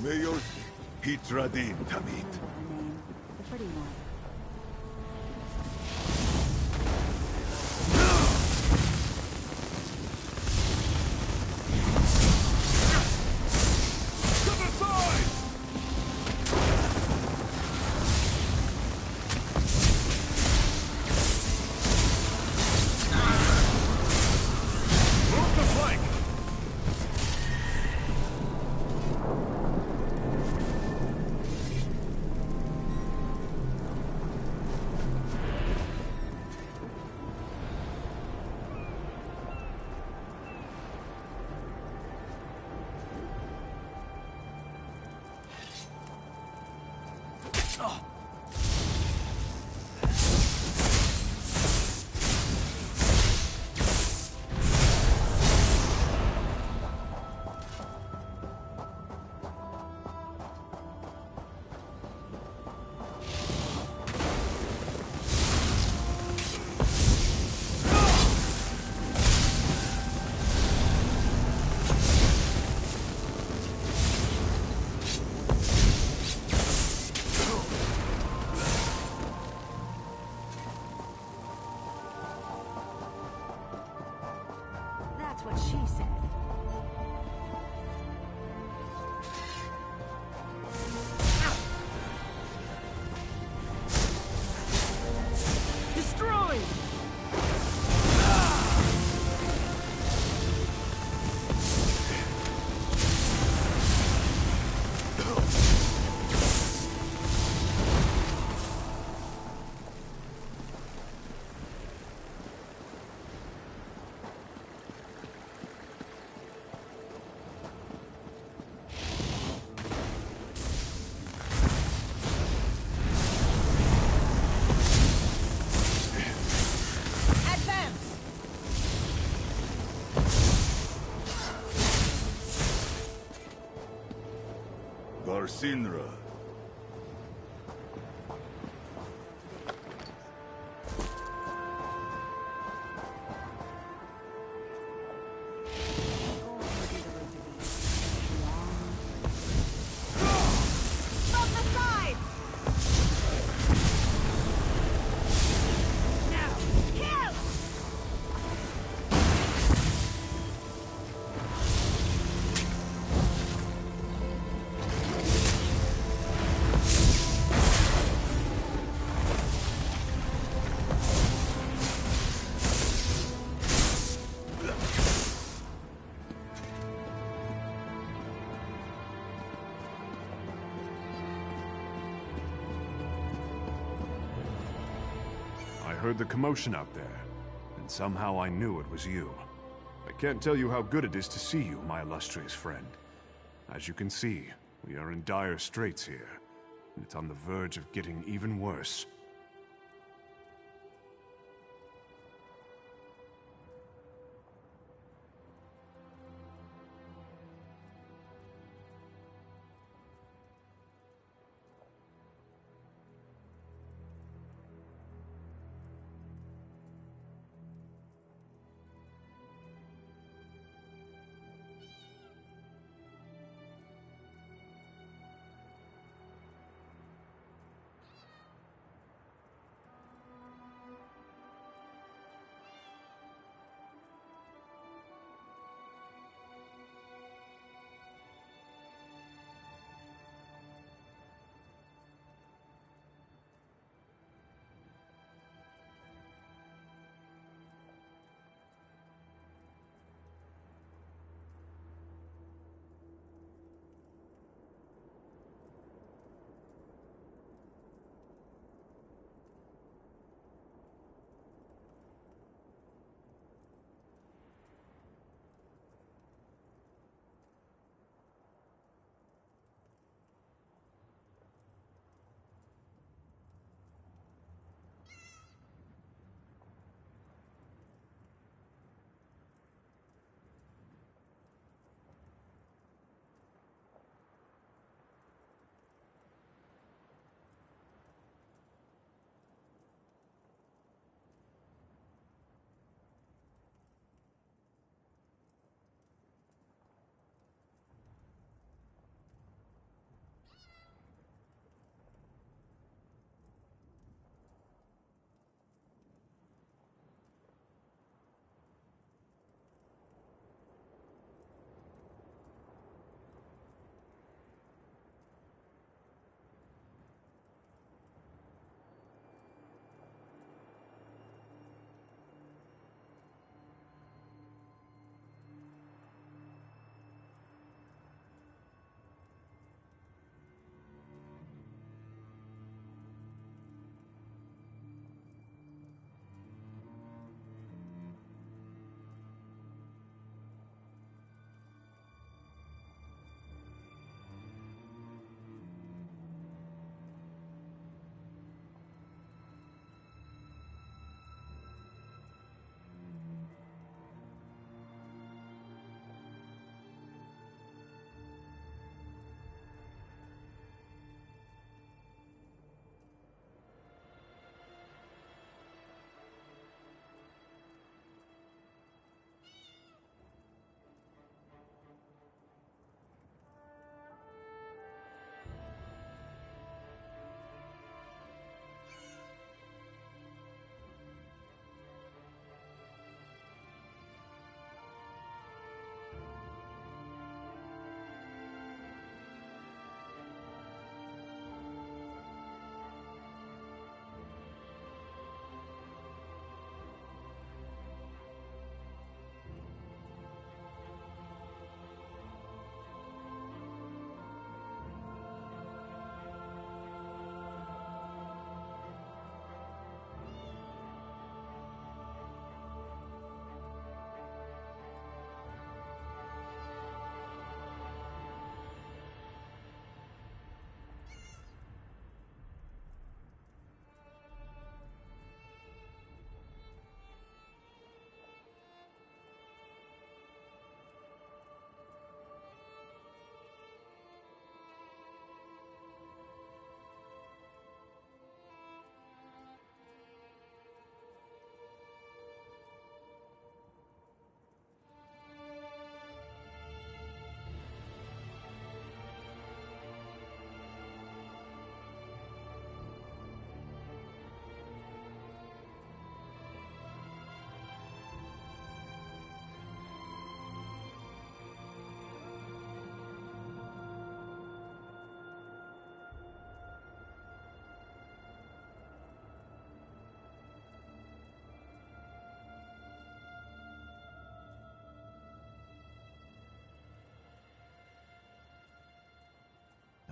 Mayor Hitradin Tamit. The pretty one. That's what she said. Destroy! Sinra. I heard the commotion out there, and somehow I knew it was you. I can't tell you how good it is to see you, my illustrious friend. As you can see, we are in dire straits here, and it's on the verge of getting even worse.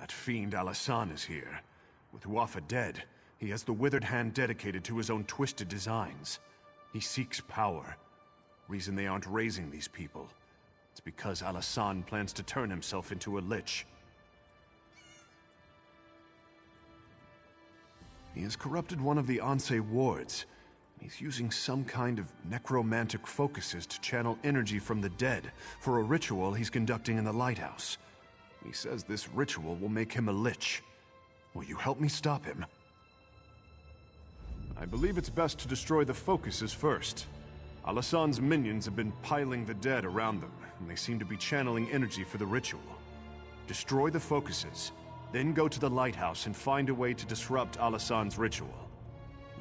That fiend Alasan is here. With Wafa dead, he has the withered hand dedicated to his own twisted designs. He seeks power. Reason they aren't raising these people. It's because Alasan plans to turn himself into a lich. He has corrupted one of the Ansei wards. He's using some kind of necromantic focuses to channel energy from the dead for a ritual he's conducting in the lighthouse. He says this ritual will make him a lich. Will you help me stop him? I believe it's best to destroy the focuses first. Alasan's minions have been piling the dead around them, and they seem to be channeling energy for the ritual. Destroy the focuses, then go to the lighthouse and find a way to disrupt Alasan's ritual.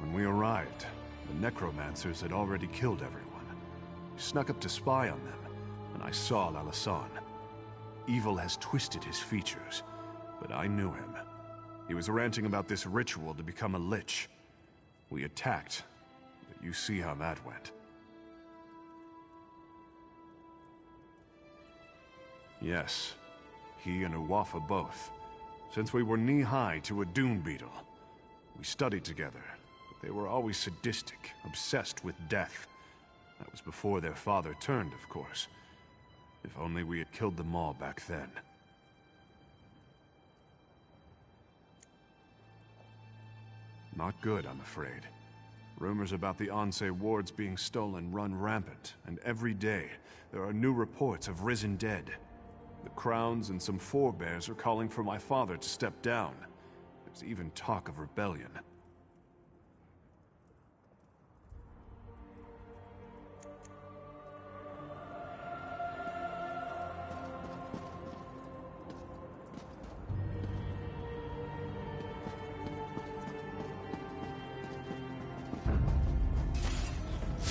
When we arrived, the necromancers had already killed everyone. We snuck up to spy on them, and I saw Alasan. Evil has twisted his features, but I knew him. He was ranting about this ritual to become a lich. We attacked, but you see how that went. Yes, he and Uwafa both. Since we were knee-high to a dune beetle. We studied together, but they were always sadistic, obsessed with death. That was before their father turned, of course. If only we had killed them all back then. Not good, I'm afraid. Rumors about the Ansei wards being stolen run rampant, and every day there are new reports of risen dead. The crowns and some forebears are calling for my father to step down. There's even talk of rebellion.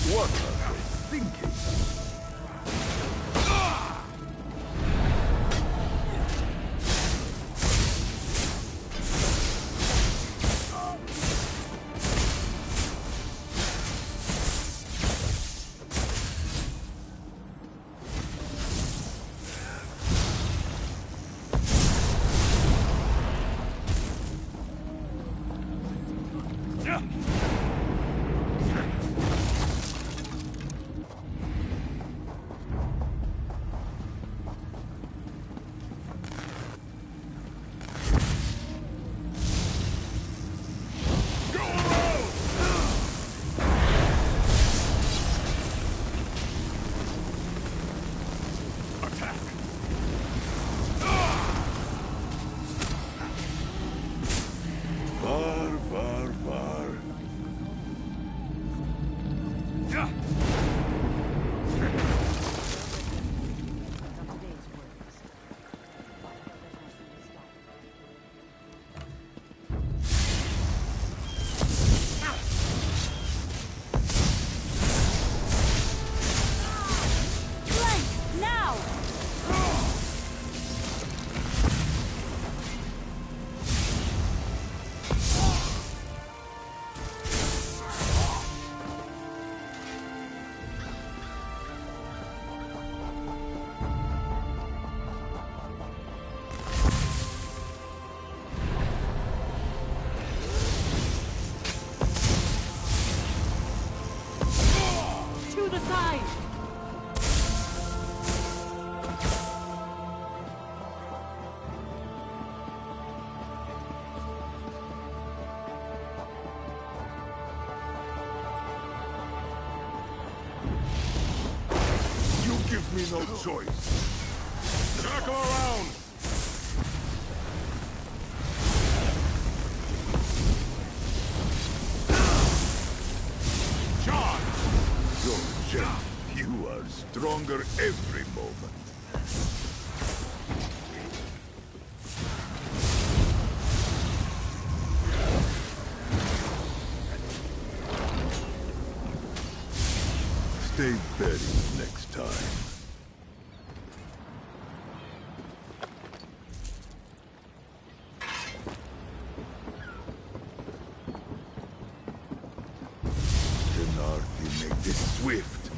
What are they thinking? Give me no choice. Circle around! Charge! Georgia, you are stronger every moment. Stay buried next time. Make this swift.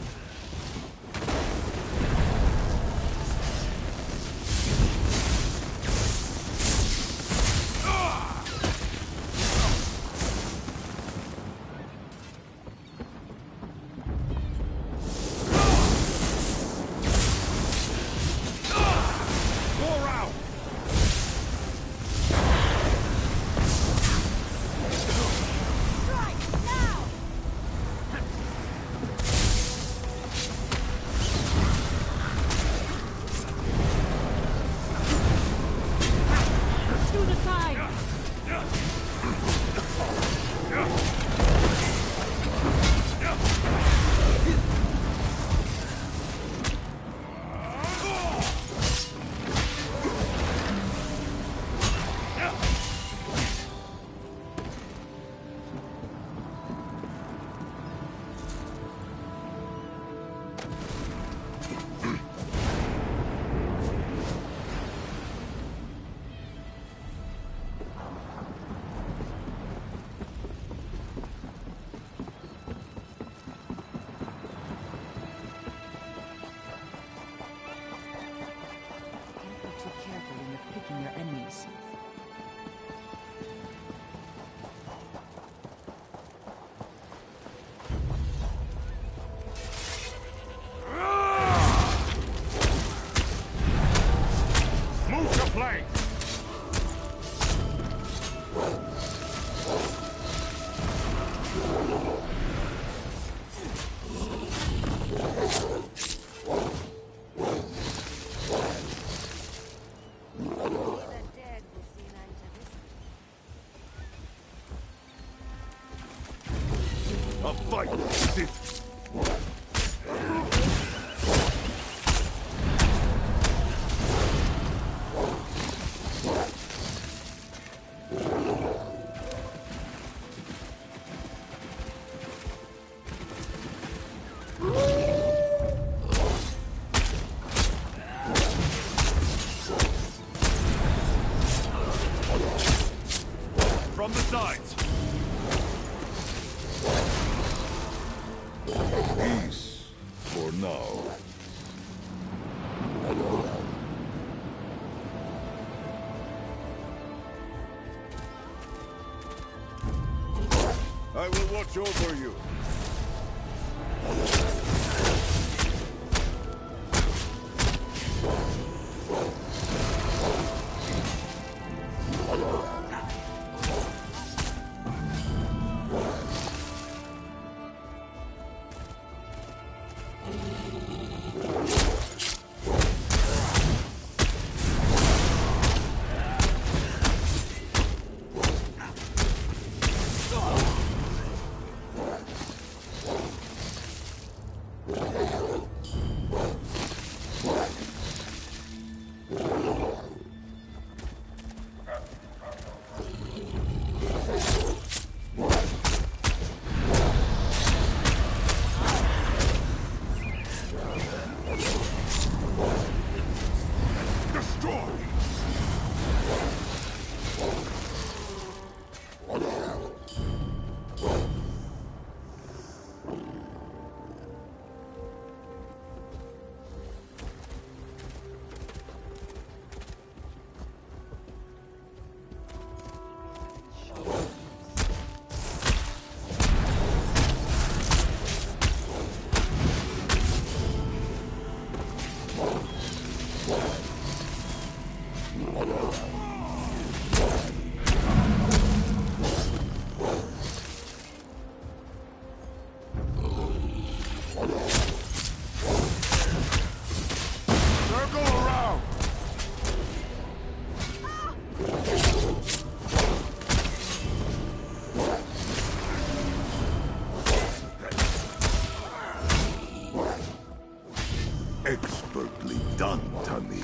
from your enemies. Move to flank! A fight! Is it? From the sides! Peace for now. I will watch over you. Expertly done, Tammy.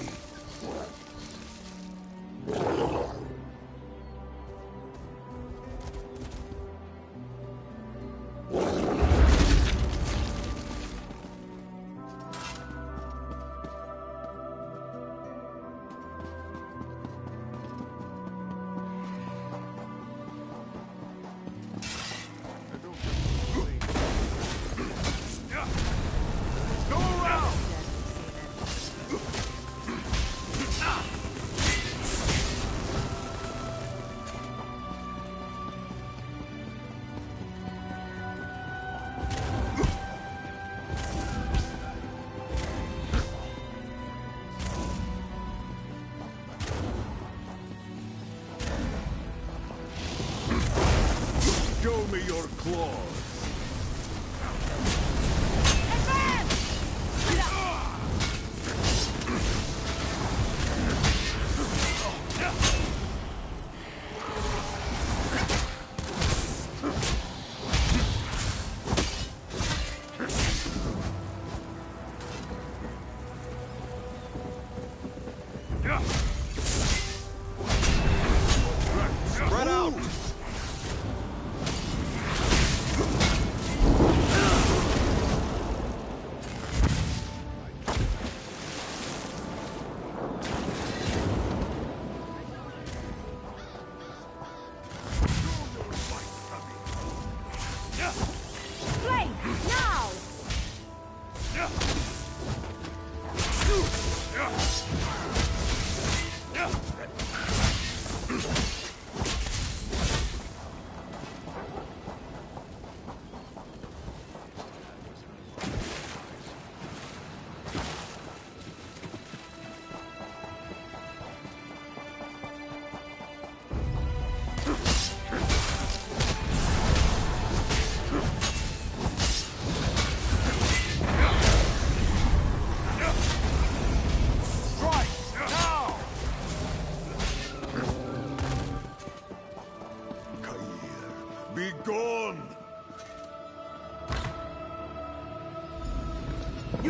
Show me your claws. Spread out!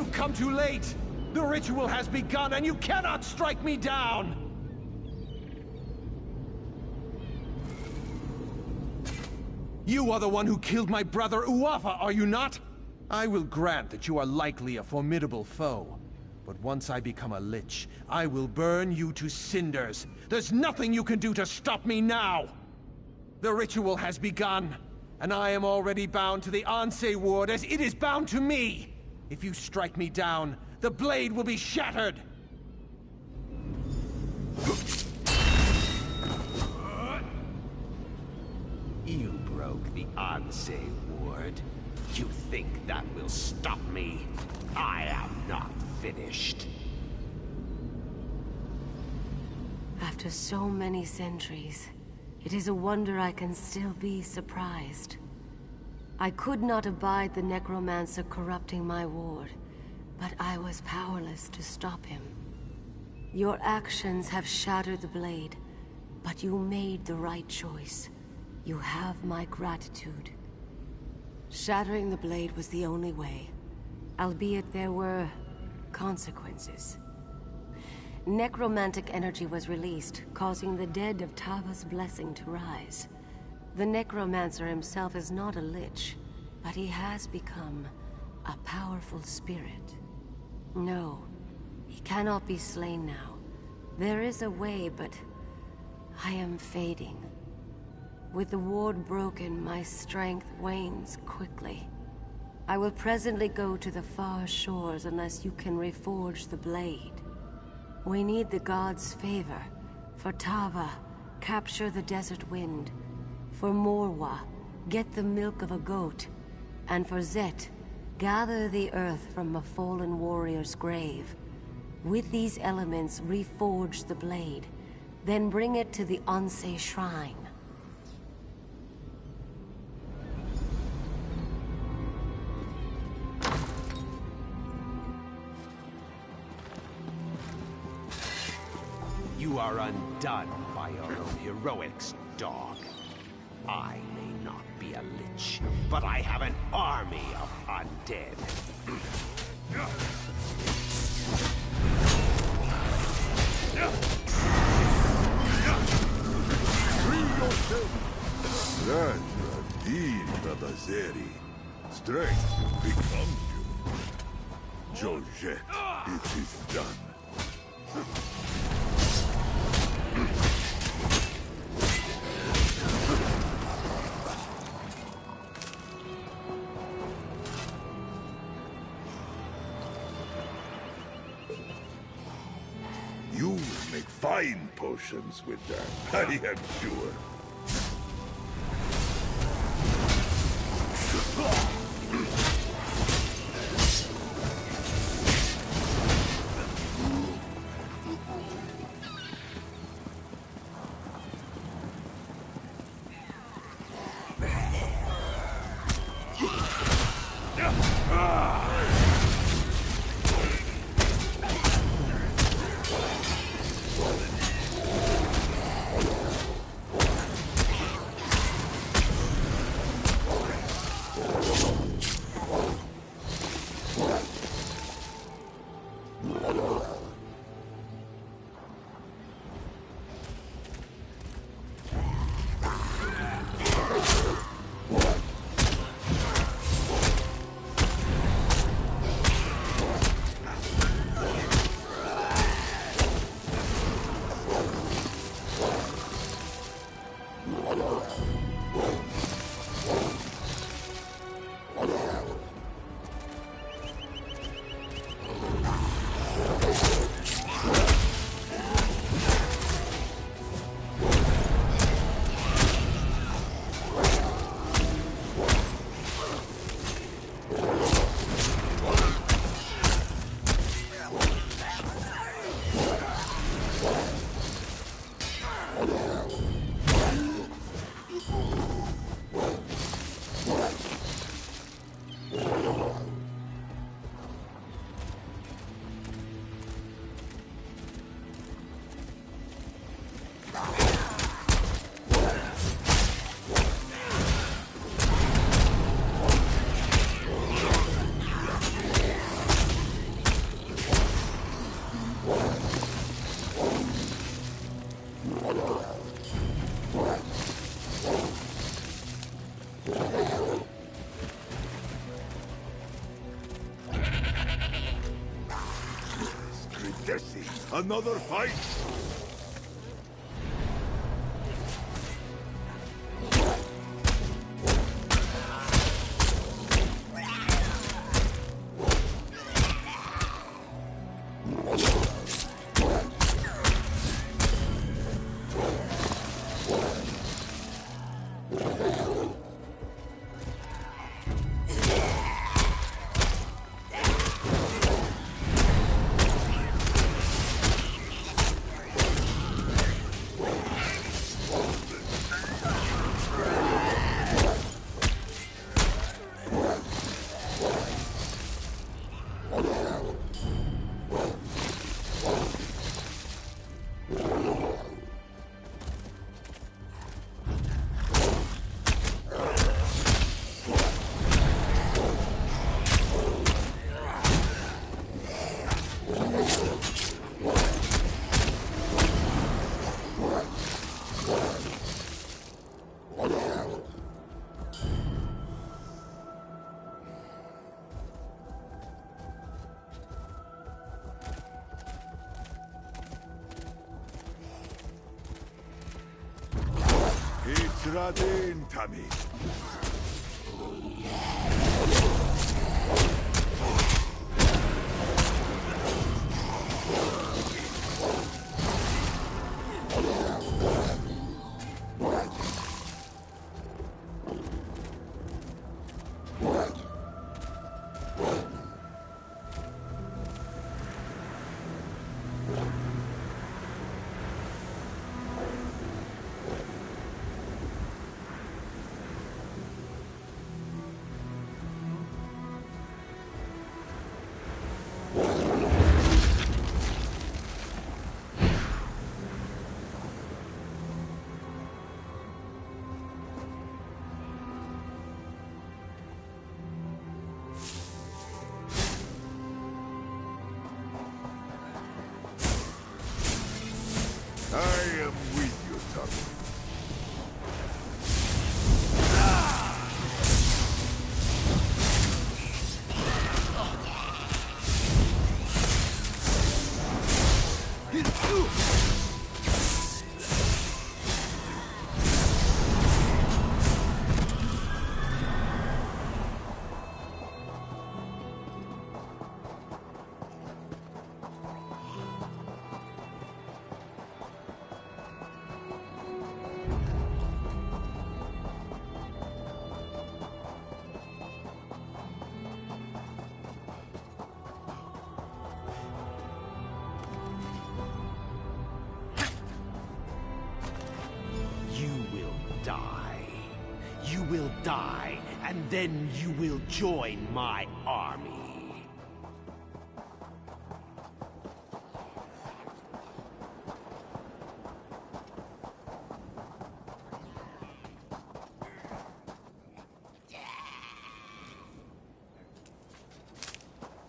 You've come too late! The ritual has begun, and you cannot strike me down! You are the one who killed my brother Uafa, are you not? I will grant that you are likely a formidable foe. But once I become a lich, I will burn you to cinders. There's nothing you can do to stop me now! The ritual has begun, and I am already bound to the Anse ward as it is bound to me! If you strike me down, the blade will be shattered! You broke the Anse ward. You think that will stop me? I am not finished. After so many centuries, it is a wonder I can still be surprised. I could not abide the necromancer corrupting my ward, but I was powerless to stop him. Your actions have shattered the blade, but you made the right choice. You have my gratitude. Shattering the blade was the only way, albeit there were consequences. Necromantic energy was released, causing the dead of Tava's blessing to rise. The necromancer himself is not a lich, but he has become a powerful spirit. No, he cannot be slain now. There is a way, but I am fading. With the ward broken, my strength wanes quickly. I will presently go to the far shores unless you can reforge the blade. We need the gods' favor. For Tava, capture the desert wind. For Morwa, get the milk of a goat. And for Zet, gather the earth from a fallen warrior's grave. With these elements, reforge the blade. Then bring it to the Anse shrine. You are undone by your own heroics, dog. I may not be a lich, but I have an army of undead. Raja Din Radazeri. Strength becomes you. Jojet, it is done. You will make fine potions with that, I am sure. Another fight? Radin Tami. I am with you, Tommy. You will die, and then you will join my army.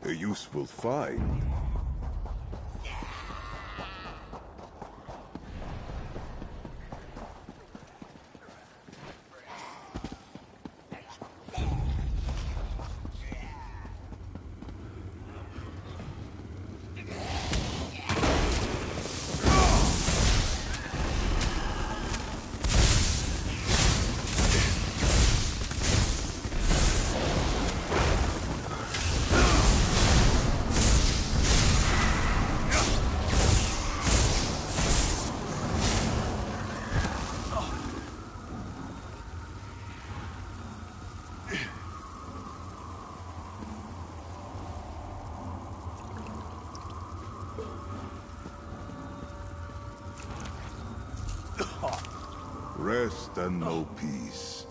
A useful find. Rest and know peace.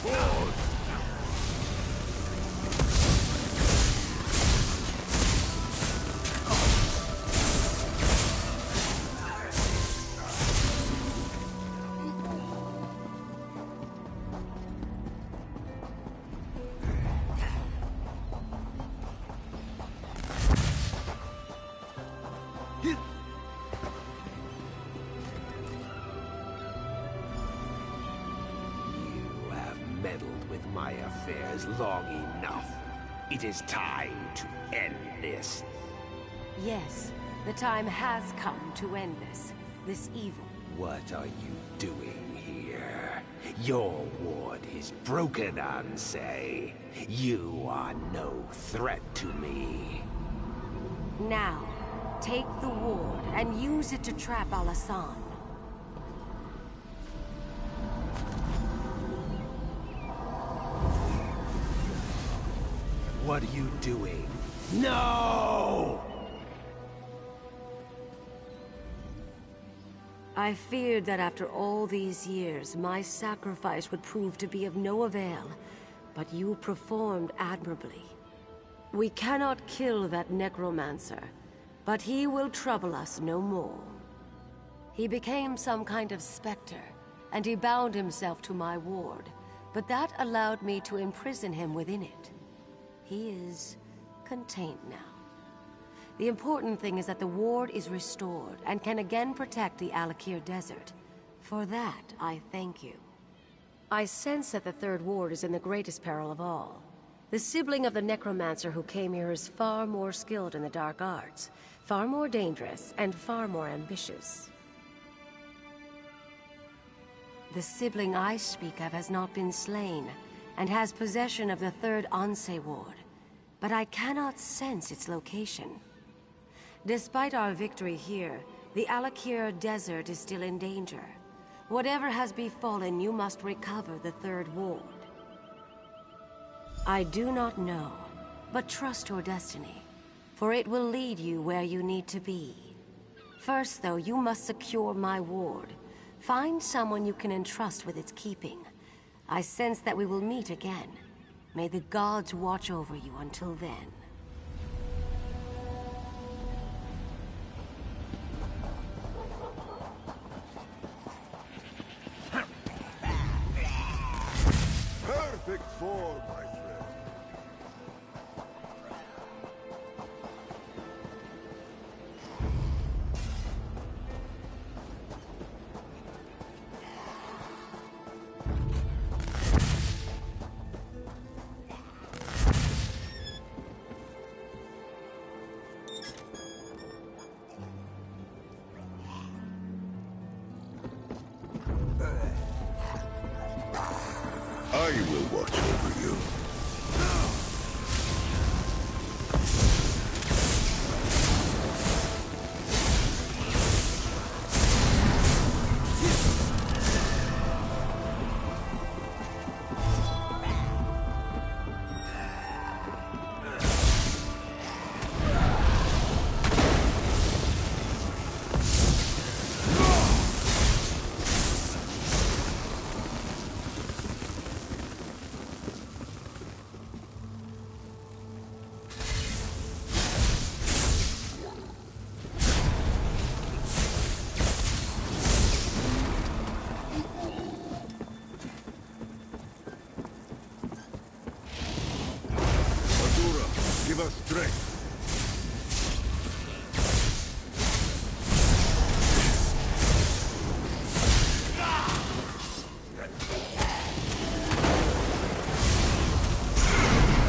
force! Meddled with my affairs long enough. It is time to end this. Yes, the time has come to end this evil. What are you doing here? Your ward is broken, Ansei. You are no threat to me. Now, take the ward and use it to trap Alasan. What are you doing? No! I feared that after all these years, my sacrifice would prove to be of no avail, but you performed admirably. We cannot kill that necromancer, but he will trouble us no more. He became some kind of specter, and he bound himself to my ward, but that allowed me to imprison him within it. He is contained now. The important thing is that the ward is restored and can again protect the Alik'r desert. For that, I thank you. I sense that the third ward is in the greatest peril of all. The sibling of the necromancer who came here is far more skilled in the dark arts, far more dangerous, and far more ambitious. The sibling I speak of has not been slain, and has possession of the third Ansei ward, but I cannot sense its location. Despite our victory here, the Alik'r desert is still in danger. Whatever has befallen, you must recover the third ward. I do not know, but trust your destiny, for it will lead you where you need to be. First, though, you must secure my ward. Find someone you can entrust with its keeping. I sense that we will meet again. May the gods watch over you until then. Perfect form, my friend. I will watch over you. Give us strength.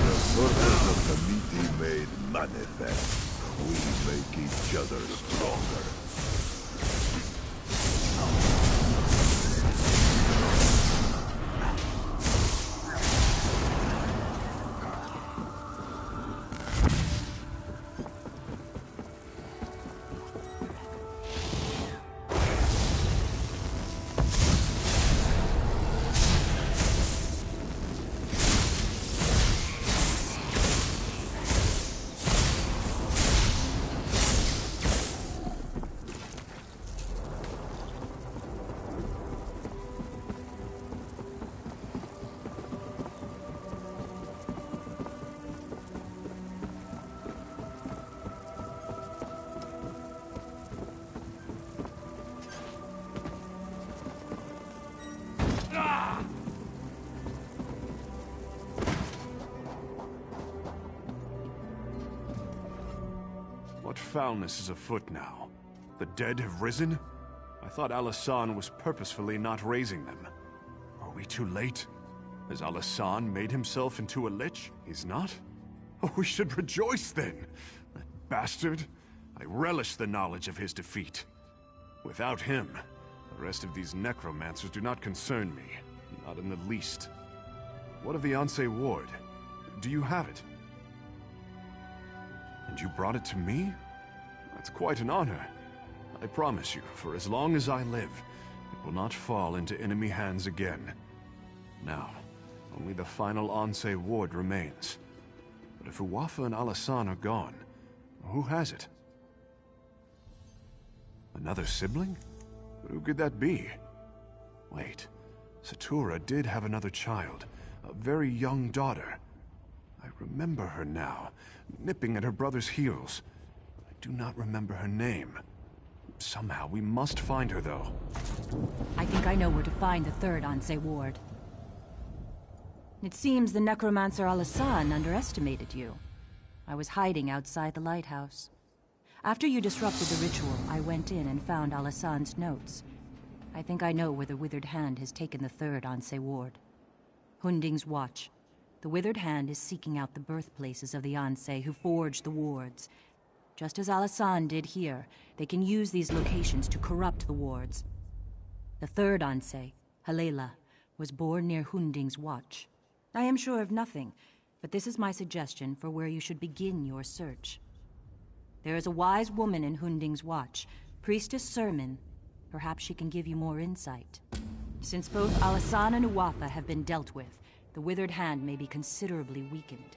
The purpose of the meeting made manifest. We make each other stronger. What foulness is afoot now? The dead have risen? I thought Alasan was purposefully not raising them. Are we too late? Has Alasan made himself into a lich? He's not? Oh, we should rejoice then! That bastard! I relish the knowledge of his defeat. Without him, the rest of these necromancers do not concern me. Not in the least. What of the Anse Ward? Do you have it? And you brought it to me? That's quite an honor. I promise you, for as long as I live, it will not fall into enemy hands again. Now, only the final Anse Ward remains. But if Uwafa and Alasan are gone, who has it? Another sibling? But who could that be? Wait, Satura did have another child, a very young daughter. I remember her now, nipping at her brother's heels. I do not remember her name. Somehow we must find her, though. I think I know where to find the third Anse Ward. It seems the necromancer Alasan underestimated you. I was hiding outside the lighthouse. After you disrupted the ritual, I went in and found Alasan's notes. I think I know where the Withered Hand has taken the third Anse Ward. Hunding's Watch. The Withered Hand is seeking out the birthplaces of the Anse who forged the wards. Just as Alasan did here, they can use these locations to corrupt the wards. The third Anse, Halela, was born near Hunding's Watch. I am sure of nothing, but this is my suggestion for where you should begin your search. There is a wise woman in Hunding's Watch, Priestess Sermon. Perhaps she can give you more insight. Since both Alasan and Uwafa have been dealt with, the Withered Hand may be considerably weakened.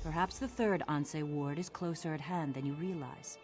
Perhaps the third Anse Ward is closer at hand than you realize.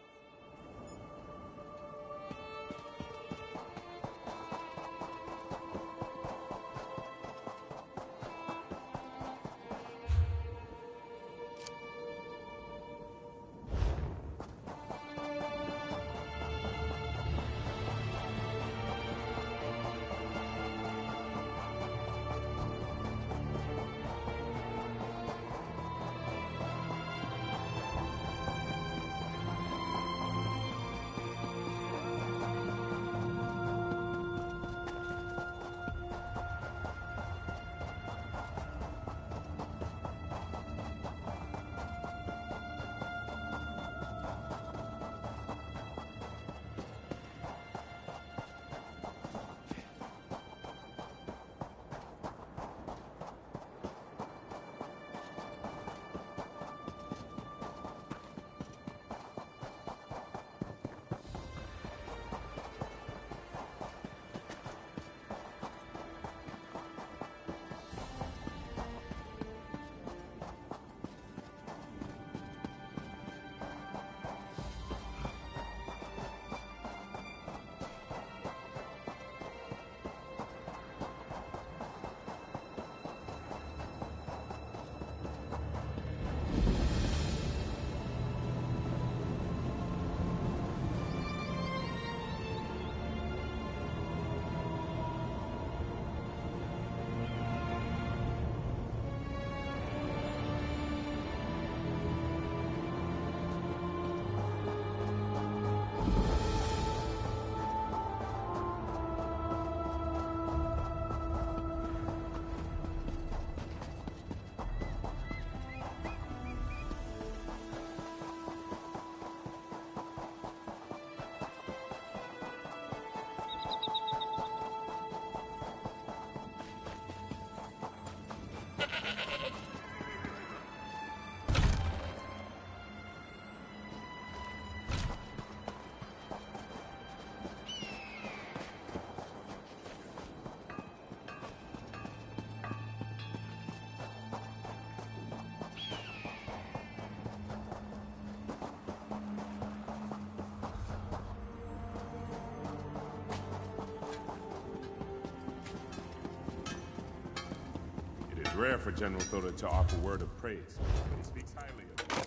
It's rare for General Thota to offer word of praise, but he speaks highly of you.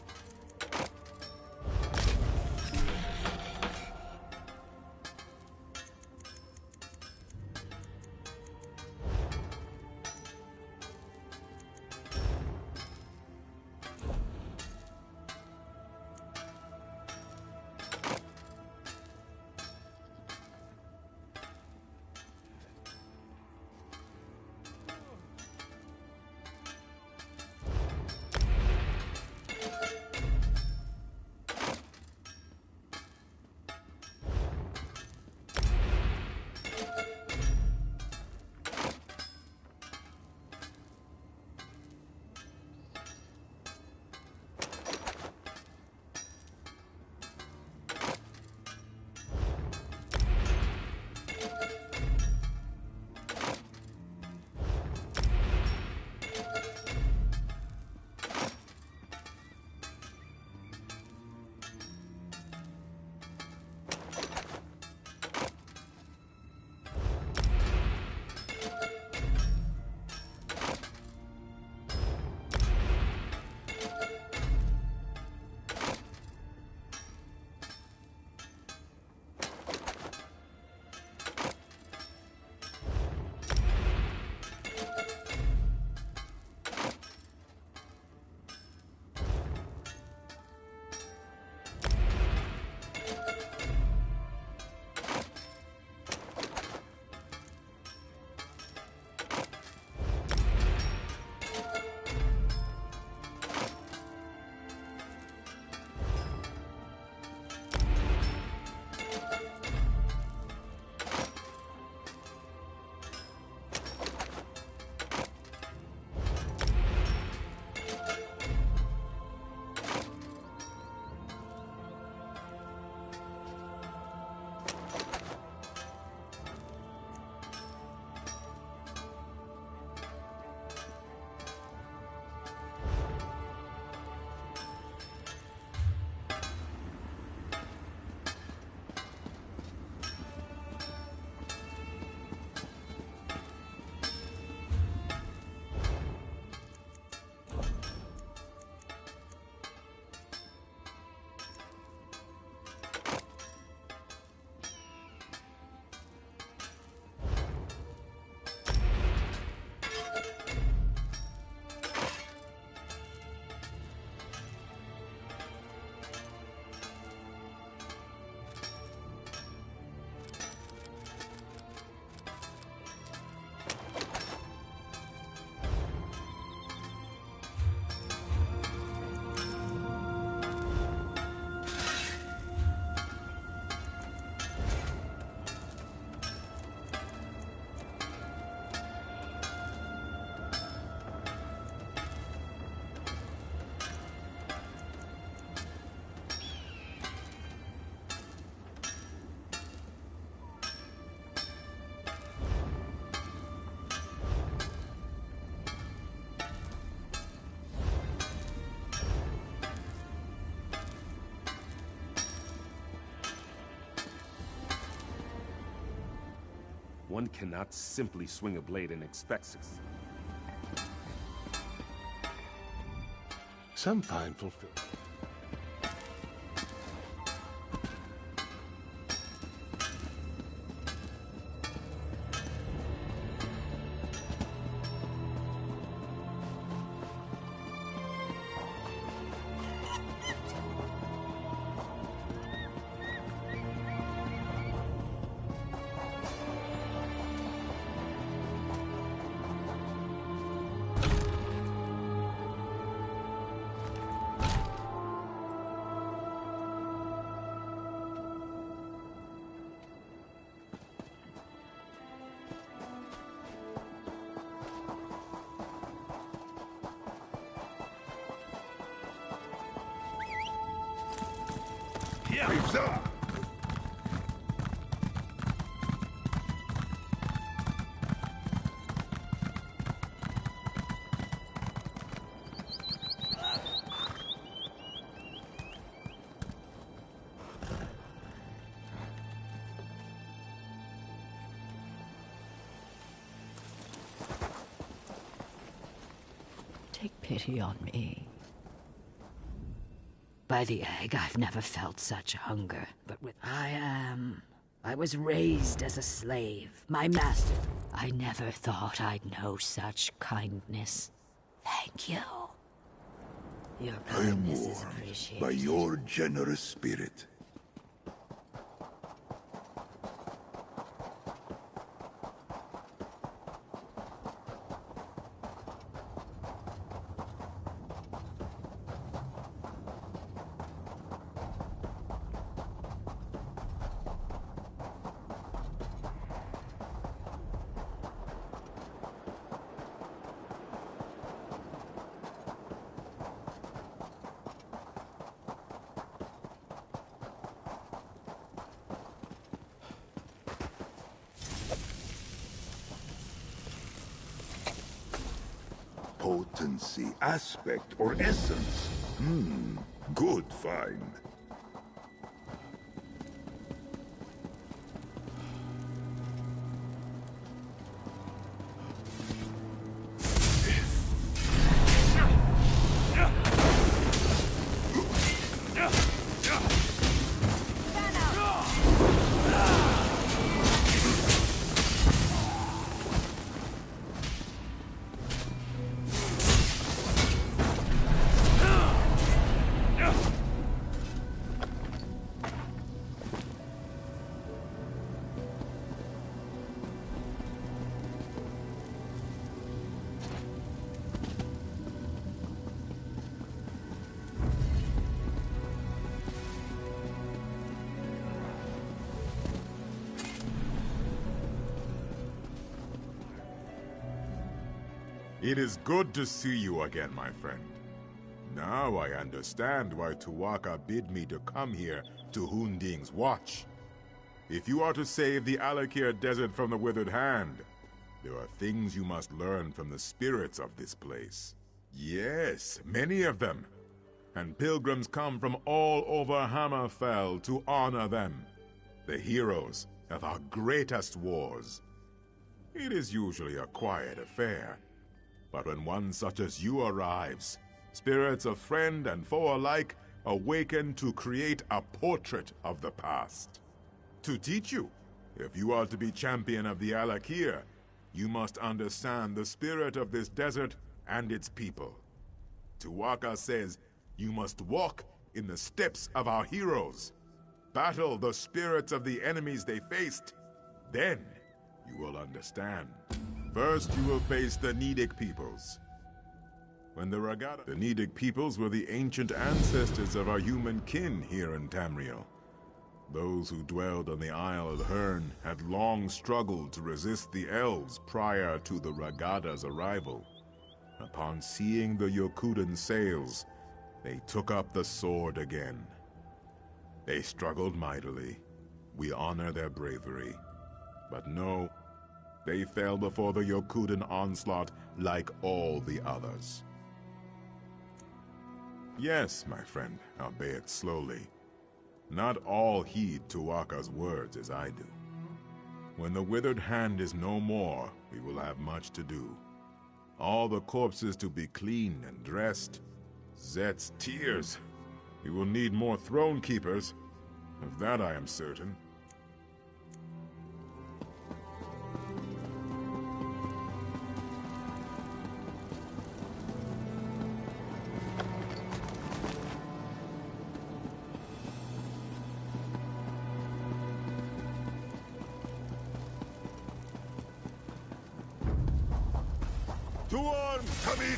One cannot simply swing a blade and expect success. Some find fulfillment. Take pity on me. By the egg, I've never felt such hunger, but with I was raised as a slave. My master, I never thought I'd know such kindness. Thank you. Your I am kindness is warmed appreciated. by your generous spirit. Potency, aspect, or essence? Good find. It is good to see you again, my friend. Now I understand why Tuwaka bid me to come here to Hunding's watch. If you are to save the Alik'r desert from the Withered Hand, there are things you must learn from the spirits of this place. Yes, many of them. And pilgrims come from all over Hammerfell to honor them, the heroes of our greatest wars. It is usually a quiet affair. But when one such as you arrives, spirits of friend and foe alike awaken to create a portrait of the past. To teach you, if you are to be champion of the Alik'r, you must understand the spirit of this desert and its people. Tuwaka says you must walk in the steps of our heroes, battle the spirits of the enemies they faced. Then you will understand. First, you will face the Nedic peoples. When the Nedic peoples were the ancient ancestors of our human kin here in Tamriel. Those who dwelled on the Isle of Hern had long struggled to resist the elves prior to the Ragada's arrival. Upon seeing the Yokudan sails, they took up the sword again. They struggled mightily. We honor their bravery. But no, they fell before the Yokudan onslaught like all the others. Yes, my friend, albeit slowly. Not all heed Tuwaka's words as I do. When the withered hand is no more, we will have much to do. All the corpses to be cleaned and dressed. Zet's tears. We will need more throne keepers. Of that I am certain. To arms, come in!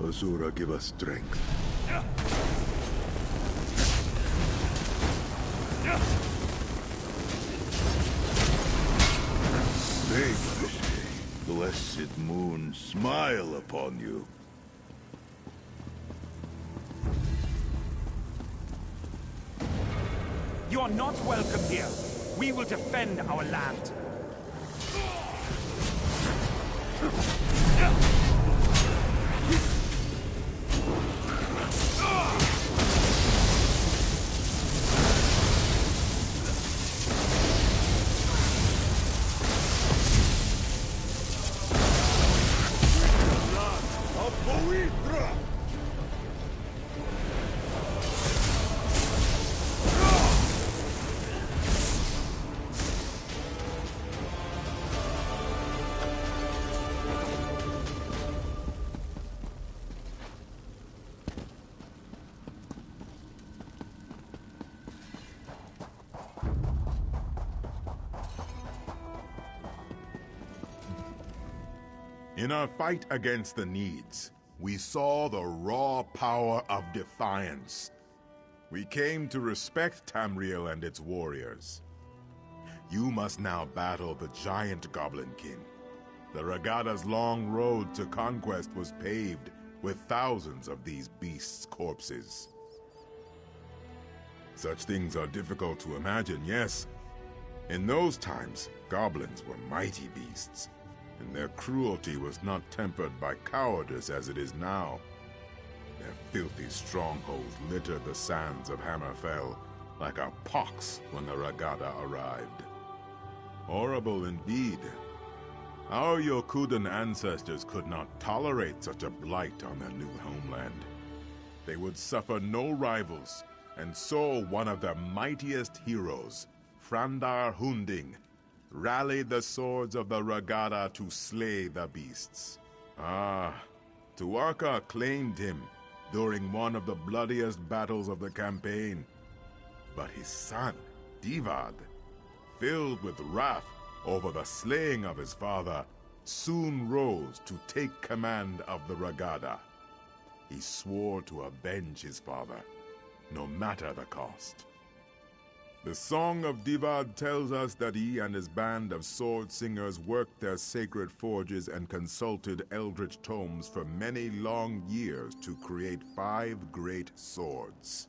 Asura, give us strength. May blessed moon smile upon you. You are not welcome here. We will defend our land. In our fight against the Needs, we saw the raw power of defiance. We came to respect Tamriel and its warriors. You must now battle the giant Goblinkin. The Ragada's long road to conquest was paved with thousands of these beasts' corpses. Such things are difficult to imagine, yes. In those times, goblins were mighty beasts, and their cruelty was not tempered by cowardice as it is now. Their filthy strongholds littered the sands of Hammerfell like a pox when the Ragada arrived. Horrible indeed. Our Yokudan ancestors could not tolerate such a blight on their new homeland. They would suffer no rivals, and so one of their mightiest heroes, Frandar Hunding, rallied the swords of the Ragada to slay the beasts. Tuatha claimed him during one of the bloodiest battles of the campaign. But his son, Divad, filled with wrath over the slaying of his father, soon rose to take command of the Ragada. He swore to avenge his father, no matter the cost. The Song of Divad tells us that he and his band of sword singers worked their sacred forges and consulted eldritch tomes for many long years to create 5 great swords.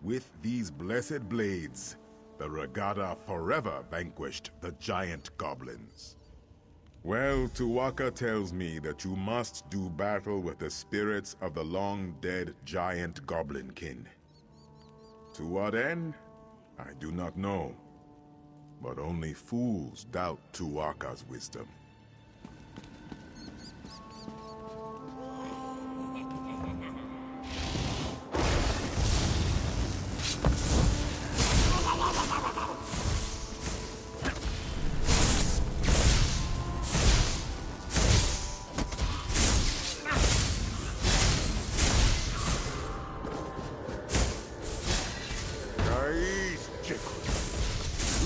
With these blessed blades, the Ragada forever vanquished the giant goblins. Well, Tuatha tells me that you must do battle with the spirits of the long-dead giant Goblinkin. To what end? I do not know, but only fools doubt Tuatha's wisdom.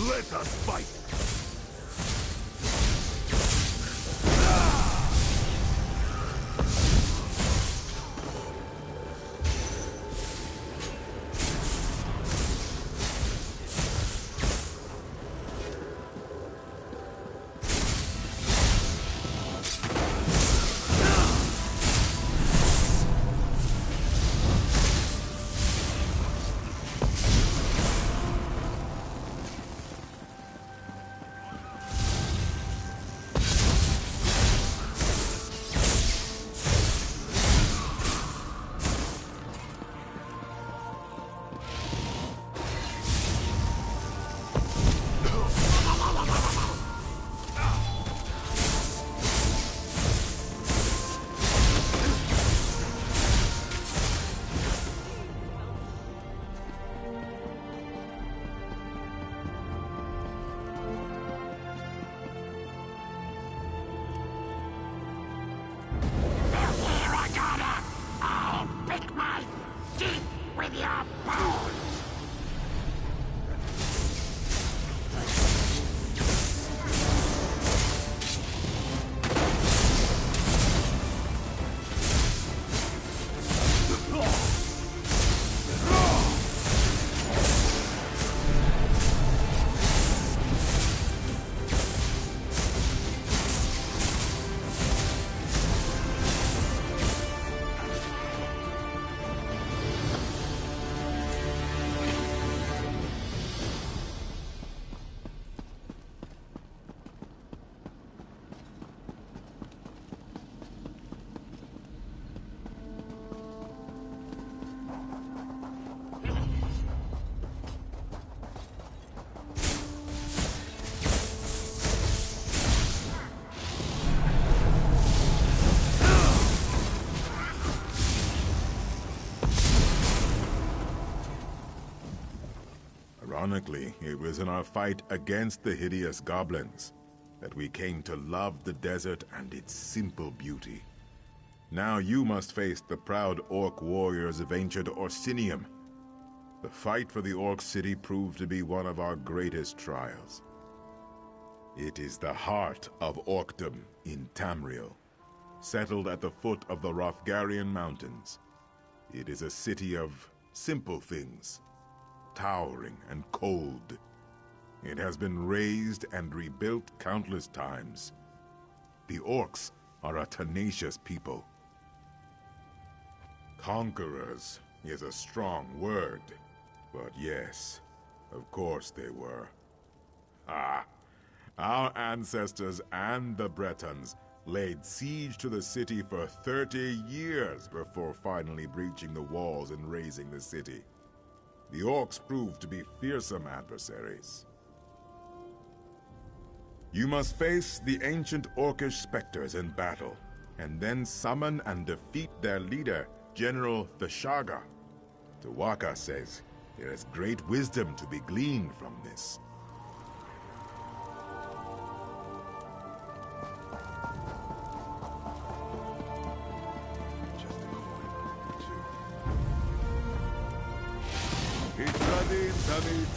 Let us fight! Ironically, it was in our fight against the hideous goblins that we came to love the desert and its simple beauty. Now you must face the proud orc warriors of ancient Orsinium. The fight for the orc city proved to be one of our greatest trials. It is the heart of orcdom in Tamriel, settled at the foot of the Hrothgarian Mountains. It is a city of simple things, towering and cold. It has been razed and rebuilt countless times. The orcs are a tenacious people. Conquerors is a strong word, but yes, of course they were. Our ancestors and the Bretons laid siege to the city for 30 years before finally breaching the walls and razing the city. The orcs proved to be fearsome adversaries. You must face the ancient orcish specters in battle, and then summon and defeat their leader, General Theshaga. Tuwaka says there is great wisdom to be gleaned from this. Just a coin or two. It's ready, David.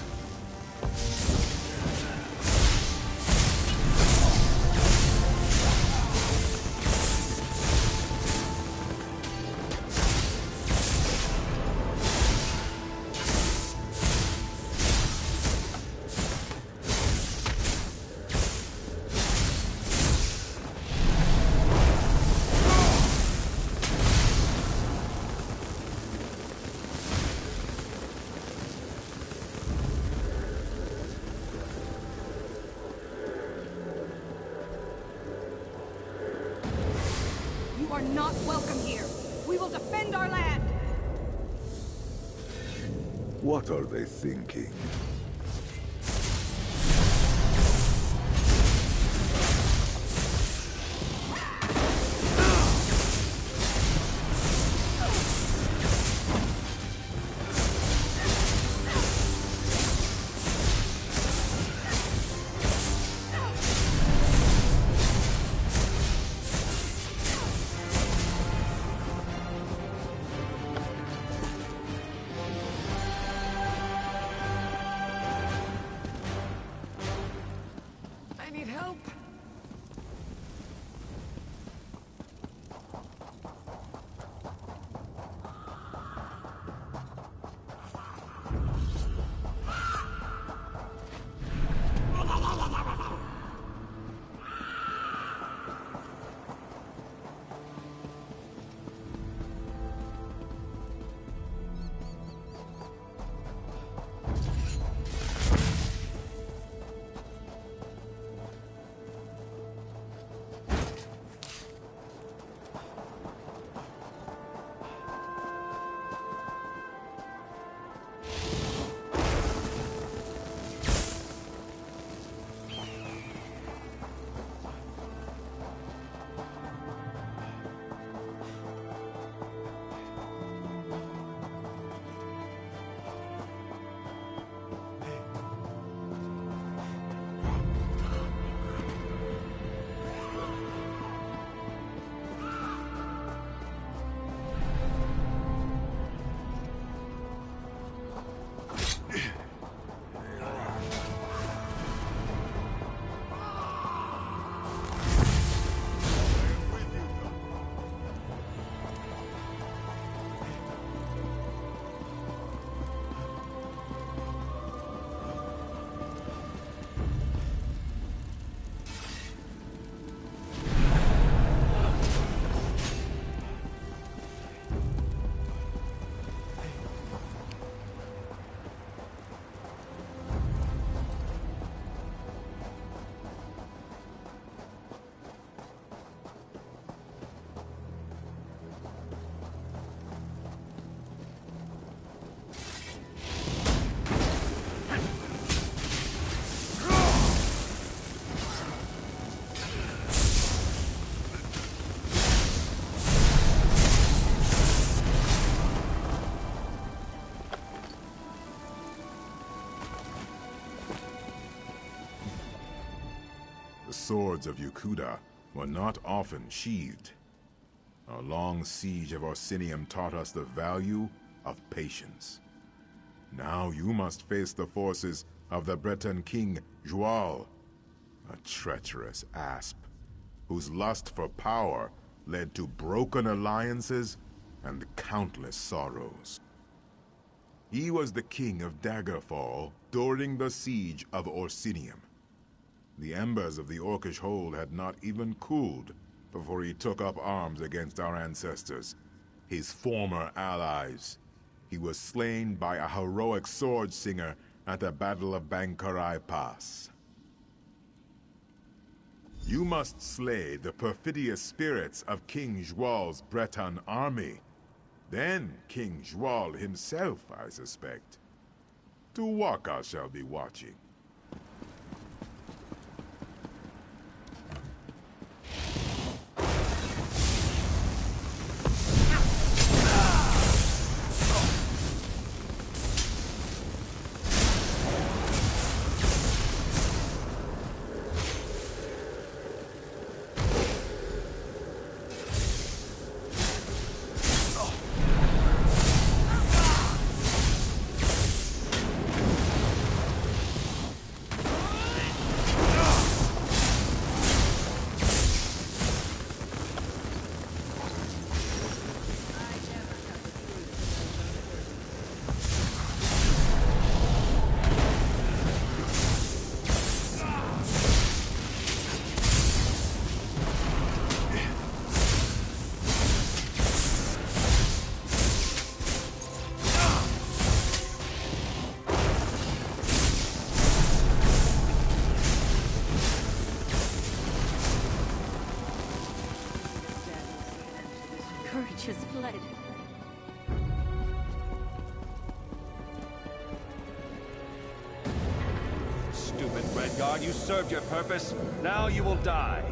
You are not welcome here. We will defend our land. What are they thinking? swords of Yukuda were not often sheathed. A long siege of Orsinium taught us the value of patience. Now you must face the forces of the Breton king, Joal, a treacherous asp, whose lust for power led to broken alliances and countless sorrows. He was the king of Daggerfall during the siege of Orsinium. The embers of the Orcish hold had not even cooled before he took up arms against our ancestors, his former allies. He was slain by a heroic sword singer at the Battle of Bankarai Pass. You must slay the perfidious spirits of King Joal's Breton army. Then King Joal himself, I suspect. Tuwaka shall be watching. Courage has fled. Stupid Redguard, you served your purpose. Now you will die.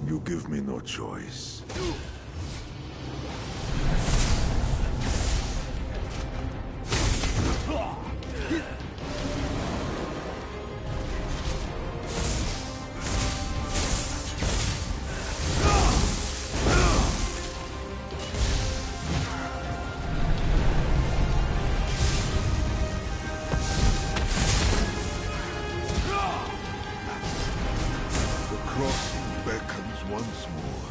You give me no choice. Once more.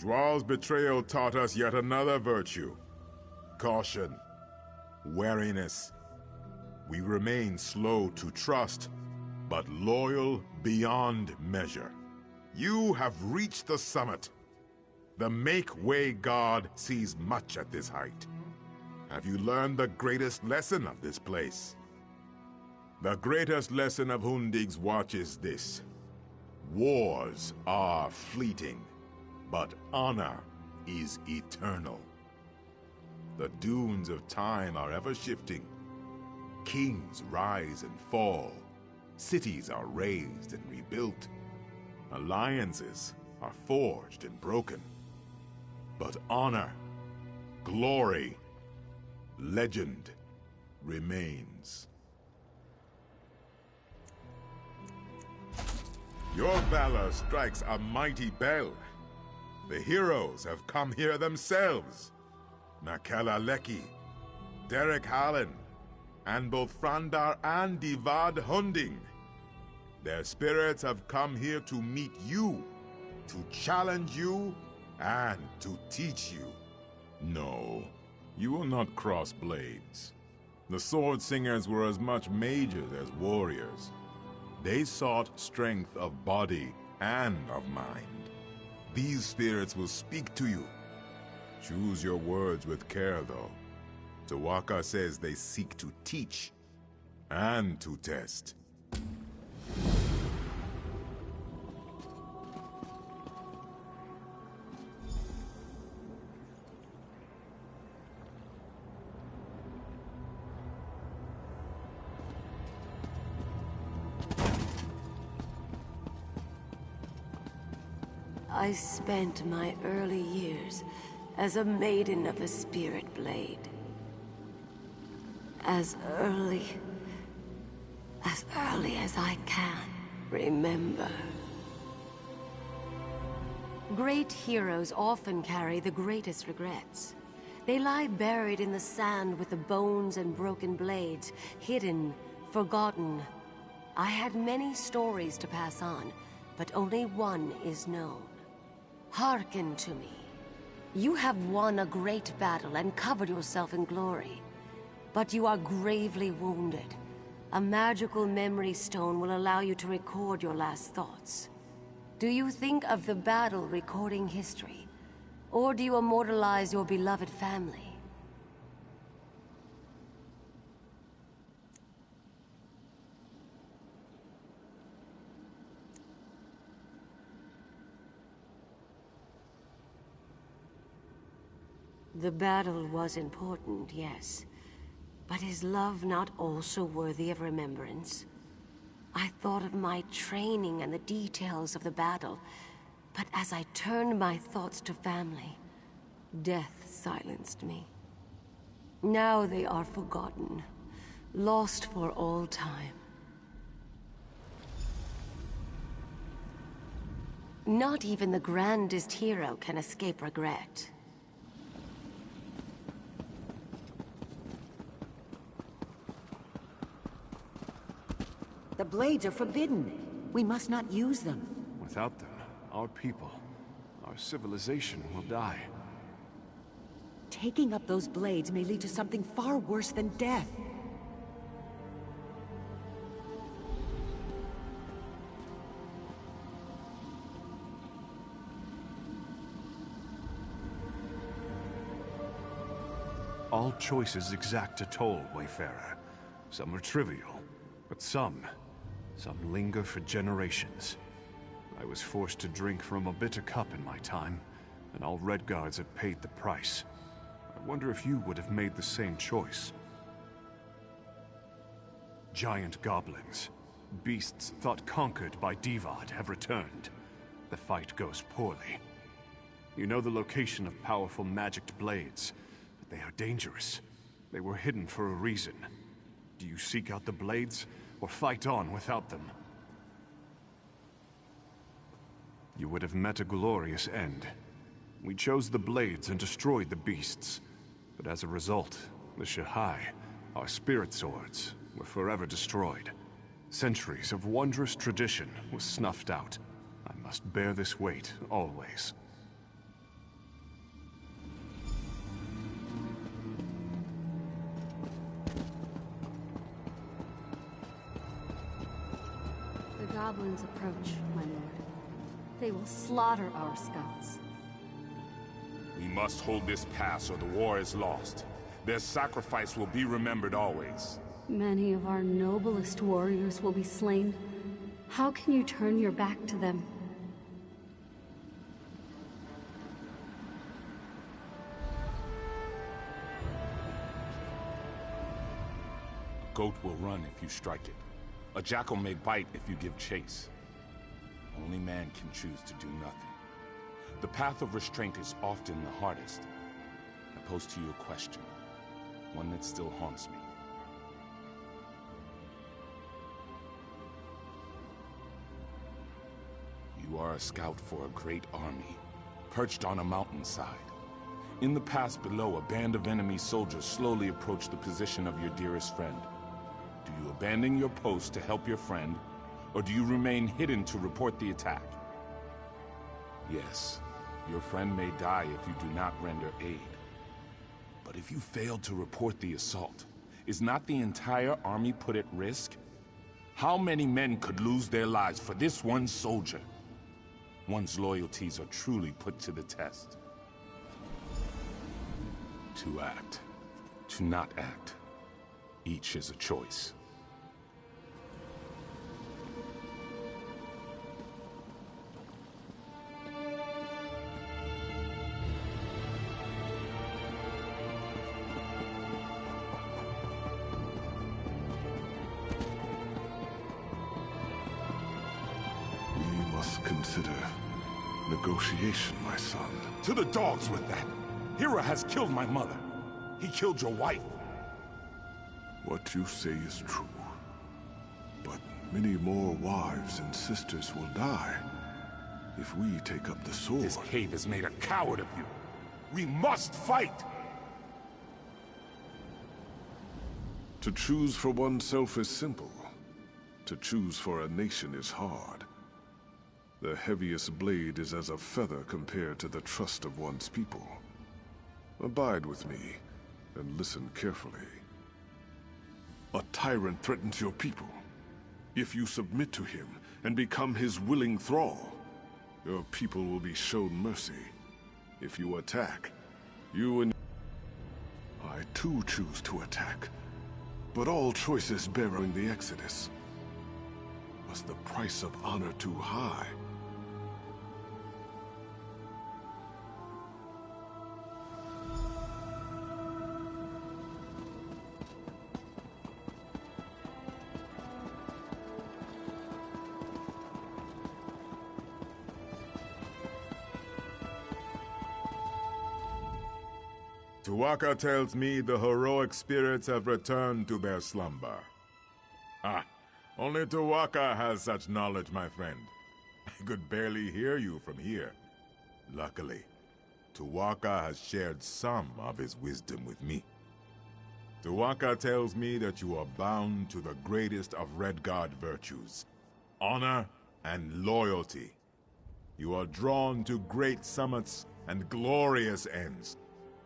Joal's betrayal taught us yet another virtue. Caution. Wariness. We remain slow to trust, but loyal beyond measure. You have reached the summit. The Make-Way God sees much at this height. Have you learned the greatest lesson of this place? The greatest lesson of Hundig's Watch is this. Wars are fleeting, but honor is eternal. The dunes of time are ever shifting. Kings rise and fall. Cities are raised and rebuilt. Alliances are forged and broken. But honor, glory, legend remains. Your valor strikes a mighty bell. The heroes have come here themselves. Online-Alik'r, Derek Hallen, and both Frandar and Divad Hunding. Their spirits have come here to meet you, to challenge you, and to teach you. No, You will not cross blades. The Sword Singers were as much mages as warriors. They sought strength of body and of mind. These spirits will speak to you. Choose your words with care, though. Tawaka says they seek to teach and to test. I spent my early years as a maiden of the Spirit Blade. As early as I can remember. Great heroes often carry the greatest regrets. They lie buried in the sand with the bones and broken blades, hidden, forgotten. I had many stories to pass on, but only one is known. Hearken to me. You have won a great battle and covered yourself in glory. But you are gravely wounded. A magical memory stone will allow you to record your last thoughts. Do you think of the battle recording history? Or do you immortalize your beloved family? The battle was important, yes. But is love not also worthy of remembrance? I thought of my training and the details of the battle, but as I turned my thoughts to family, death silenced me. Now they are forgotten, lost for all time. Not even the grandest hero can escape regret. The blades are forbidden. We must not use them. Without them, our people, our civilization will die. Taking up those blades may lead to something far worse than death. All choices exact a toll, Wayfarer. Some are trivial, but some linger for generations. I was forced to drink from a bitter cup in my time, and all Redguards have paid the price. I wonder if you would have made the same choice. Giant goblins, beasts thought conquered by Divad, have returned. The fight goes poorly. You know the location of powerful magicked blades, but they are dangerous. They were hidden for a reason. Do you seek out the blades, or fight on without them? You would have met a glorious end. We chose the blades and destroyed the beasts. But as a result, the Shahai, our spirit swords, were forever destroyed. Centuries of wondrous tradition was snuffed out. I must bear this weight, always. The goblins approach, my lord. They will slaughter our scouts. We must hold this pass or the war is lost. Their sacrifice will be remembered always. Many of our noblest warriors will be slain. How can you turn your back to them? A goat will run if you strike it. A jackal may bite if you give chase. Only man can choose to do nothing. The path of restraint is often the hardest. I pose to you a question, one that still haunts me. You are a scout for a great army, perched on a mountainside. In the pass below, a band of enemy soldiers slowly approach the position of your dearest friend. Do you abandon your post to help your friend, or do you remain hidden to report the attack? Yes, your friend may die if you do not render aid. But if you failed to report the assault, is not the entire army put at risk? How many men could lose their lives for this one soldier? One's loyalties are truly put to the test. To act, to not act. Each is a choice. We must consider negotiation, my son. To the dogs with that! Hira has killed my mother. He killed your wife. What you say is true. But many more wives and sisters will die if we take up the sword. This cave has made a coward of you. We must fight! To choose for oneself is simple. To choose for a nation is hard. The heaviest blade is as a feather compared to the trust of one's people. Abide with me, and listen carefully. A tyrant threatens your people. If you submit to him and become his willing thrall, your people will be shown mercy. If you attack, you and I too choose to attack. But all choices bear in the Exodus. Was the price of honor too high? Tuwaka tells me the heroic spirits have returned to their slumber. Ah, only Tuwaka has such knowledge, my friend. I could barely hear you from here. Luckily, Tuwaka has shared some of his wisdom with me. Tuwaka tells me that you are bound to the greatest of Redguard virtues, honor and loyalty. You are drawn to great summits and glorious ends.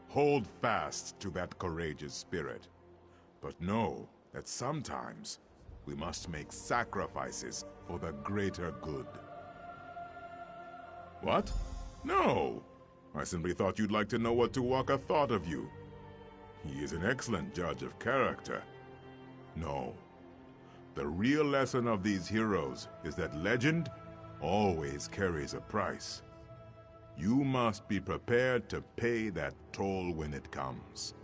Hold fast to that courageous spirit. But know that sometimes we must make sacrifices for the greater good. What? No! I simply thought you'd like to know what Tuwaka thought of you. He is an excellent judge of character. No. The real lesson of these heroes is that legend always carries a price. You must be prepared to pay that toll when it comes.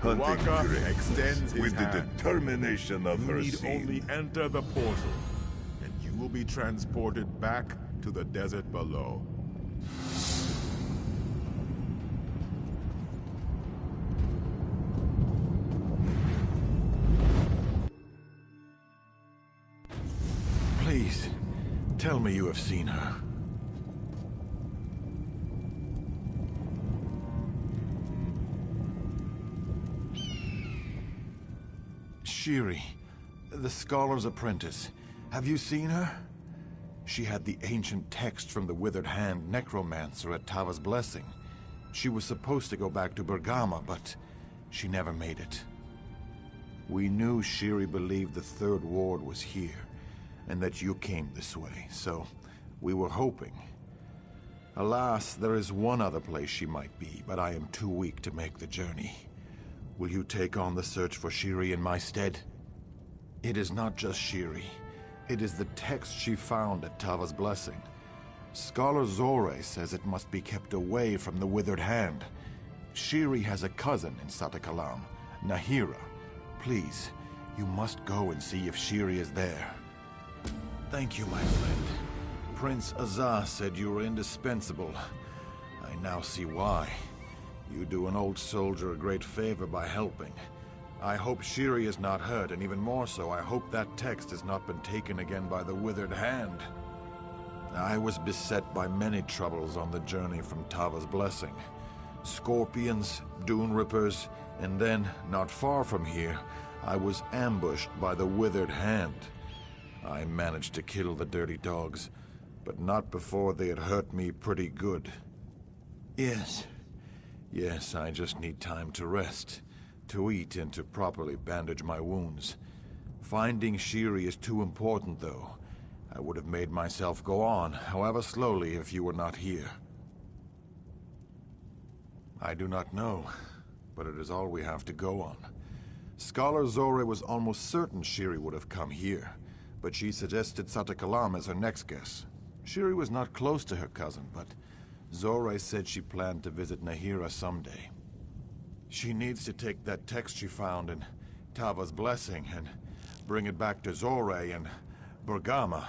Hunting Tuwaka extends his with the hand. determination of her You need scene. only enter the portal, and you will be transported back to the desert below. Please, tell me you have seen her. Shiri, the Scholar's apprentice. Have you seen her? She had the ancient text from the Withered Hand necromancer at Tava's Blessing. She was supposed to go back to Bergama, but she never made it. We knew Shiri believed the Third Ward was here, and that you came this way, so we were hoping. Alas, there is one other place she might be, but I am too weak to make the journey. Will you take on the search for Shiri in my stead? It is not just Shiri. It is the text she found at Tava's Blessing. Scholar Zore says it must be kept away from the Withered Hand. Shiri has a cousin in Satakalam, Nahira. Please, you must go and see if Shiri is there. Thank you, my friend. Prince Azah said you were indispensable. I now see why. You do an old soldier a great favor by helping. I hope Shiri is not hurt, and even more so, I hope that text has not been taken again by the Withered Hand. I was beset by many troubles on the journey from Tava's Blessing. Scorpions, Dune Rippers, and then, not far from here, I was ambushed by the Withered Hand. I managed to kill the dirty dogs, but not before they had hurt me pretty good. Yes. Yes, I just need time to rest, to eat, and to properly bandage my wounds. Finding Shiri is too important, though. I would have made myself go on, however slowly, if you were not here. I do not know, but it is all we have to go on. Scholar Zore was almost certain Shiri would have come here, but she suggested Satakalam as her next guess. Shiri was not close to her cousin, but Zore said she planned to visit Nahira someday. She needs to take that text she found in Tava's blessing and bring it back to Zore and Bergama.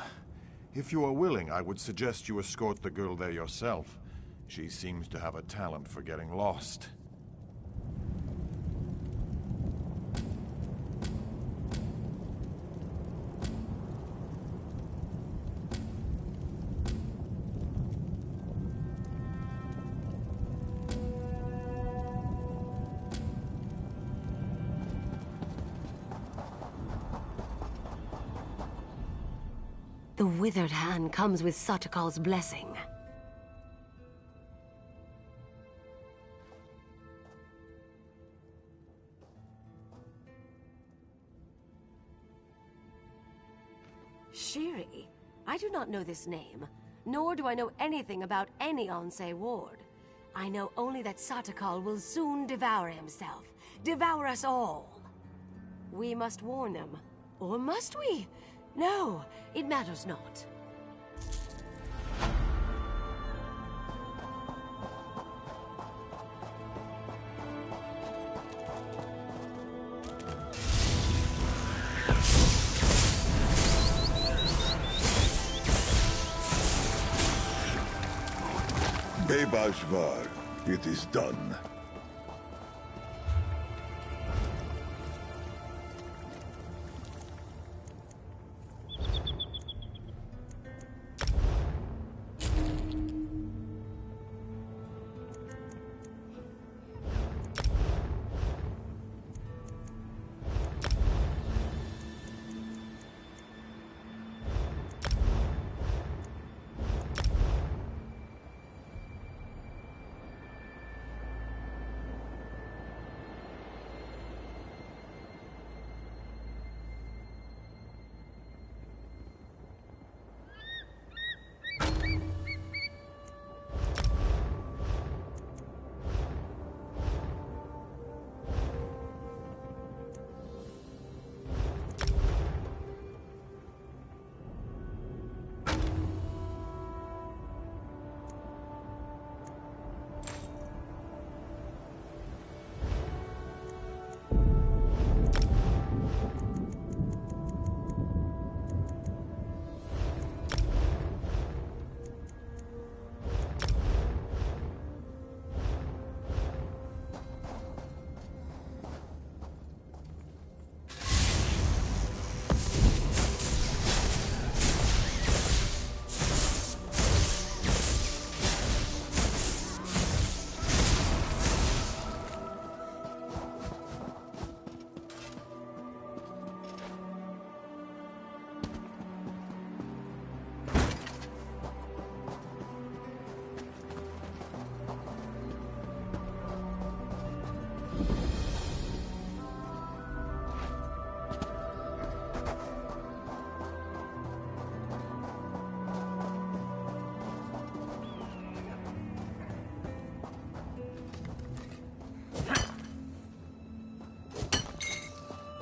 If you are willing, I would suggest you escort the girl there yourself. She seems to have a talent for getting lost. The withered hand comes with Satakal's blessing. Shiri? I do not know this name, nor do I know anything about any Ansei ward. I know only that Satakal will soon devour himself, devour us all. We must warn them, or must we? No, it matters not. Bebashvar, it is done.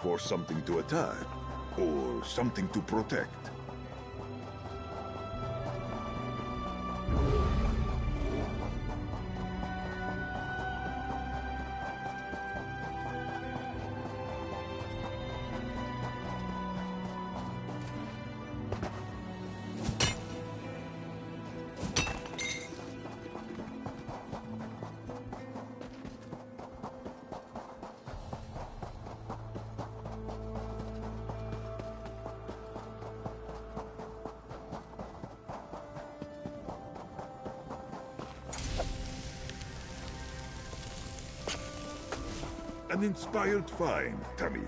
For something to attack, or something to protect. An inspired find, Tamid.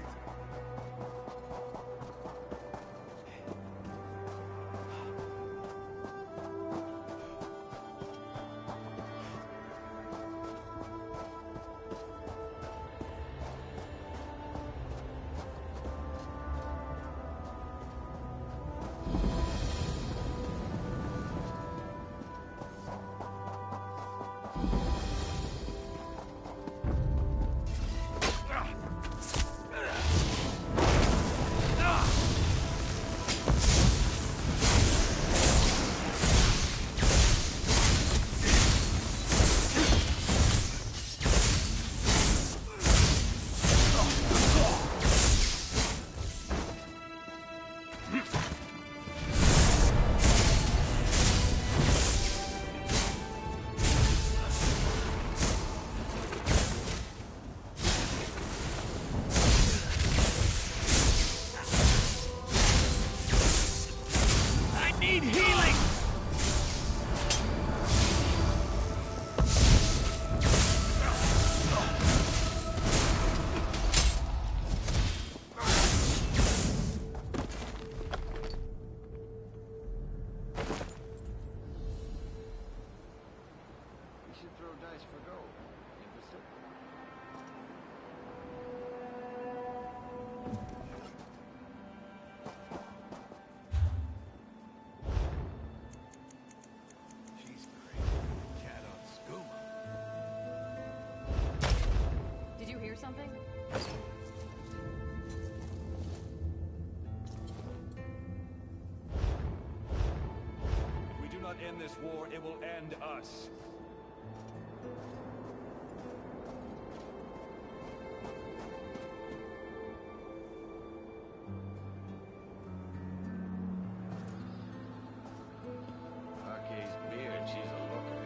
need healing! Something? If we do not end this war, it will end us. Aki's beard, she's a looker.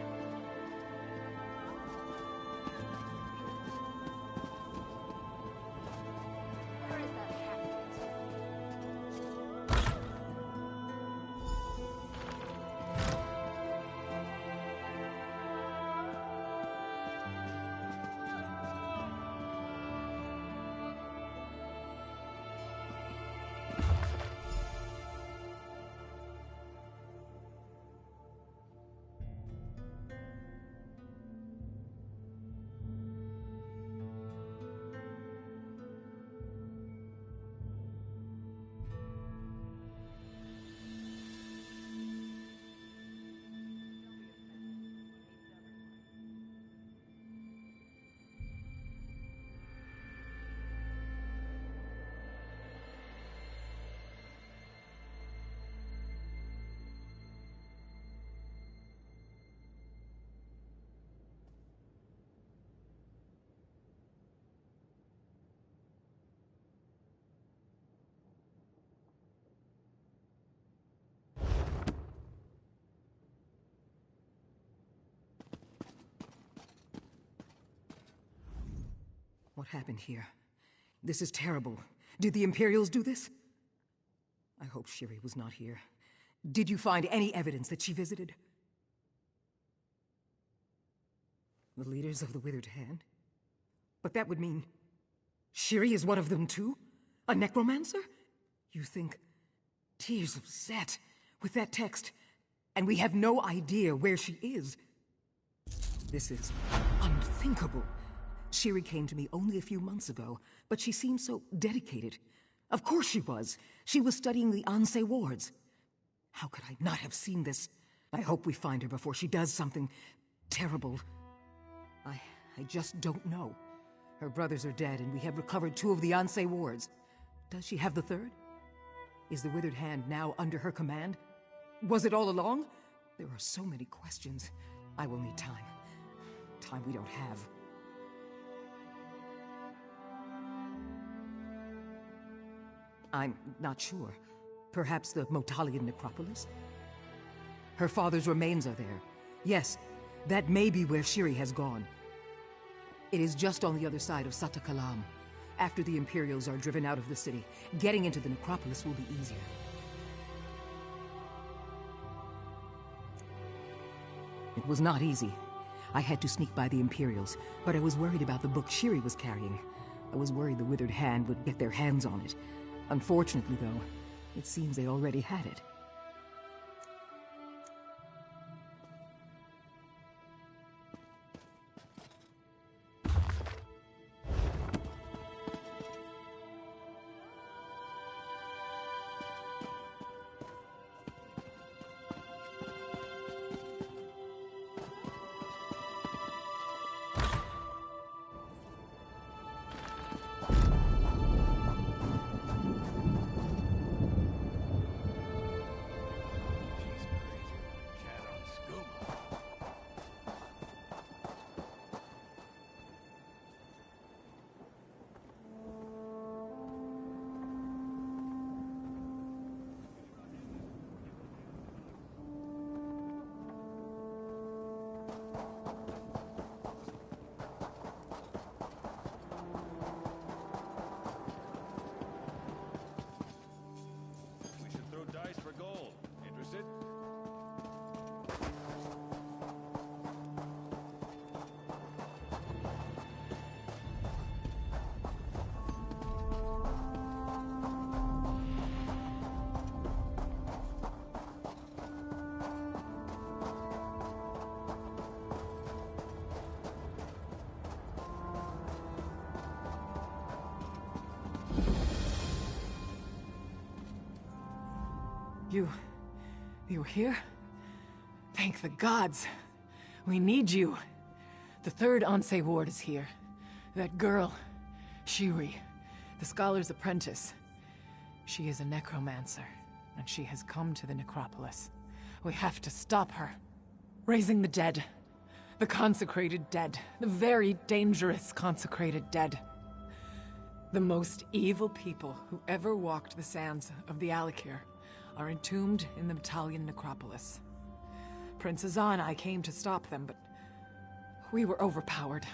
What happened here? This is terrible. Did the Imperials do this? I hope Shiri was not here. Did you find any evidence that she visited? The leaders of the Withered Hand? But that would mean Shiri is one of them too? A necromancer? You think... Tears of Set, with that text, and we have no idea where she is. This is unthinkable. Shiri came to me only a few months ago, but she seemed so dedicated. Of course she was. She was studying the Ansei wards. How could I not have seen this? I hope we find her before she does something terrible. I just don't know. Her brothers are dead, and we have recovered 2 of the Ansei wards. Does she have the 3rd? Is the Withered Hand now under her command? Was it all along? There are so many questions. I will need time. Time we don't have. I'm not sure. Perhaps the Motalian necropolis? Her father's remains are there. Yes, that may be where Shiri has gone. It is just on the other side of Sata Kalam. After the Imperials are driven out of the city, getting into the necropolis will be easier. It was not easy. I had to sneak by the Imperials, but I was worried about the book Shiri was carrying. I was worried the Withered Hand would get their hands on it. Unfortunately, though, it seems they already had it. You're here? Thank the gods. We need you. The third Ansei Ward is here. That girl, Shiri, the scholar's apprentice. She is a necromancer, and she has come to the necropolis. We have to stop her. Raising the dead. The consecrated dead. The very dangerous consecrated dead. The most evil people who ever walked the sands of the Alik'r are entombed in the Italian necropolis. Prince Azan and I came to stop them, but we were overpowered.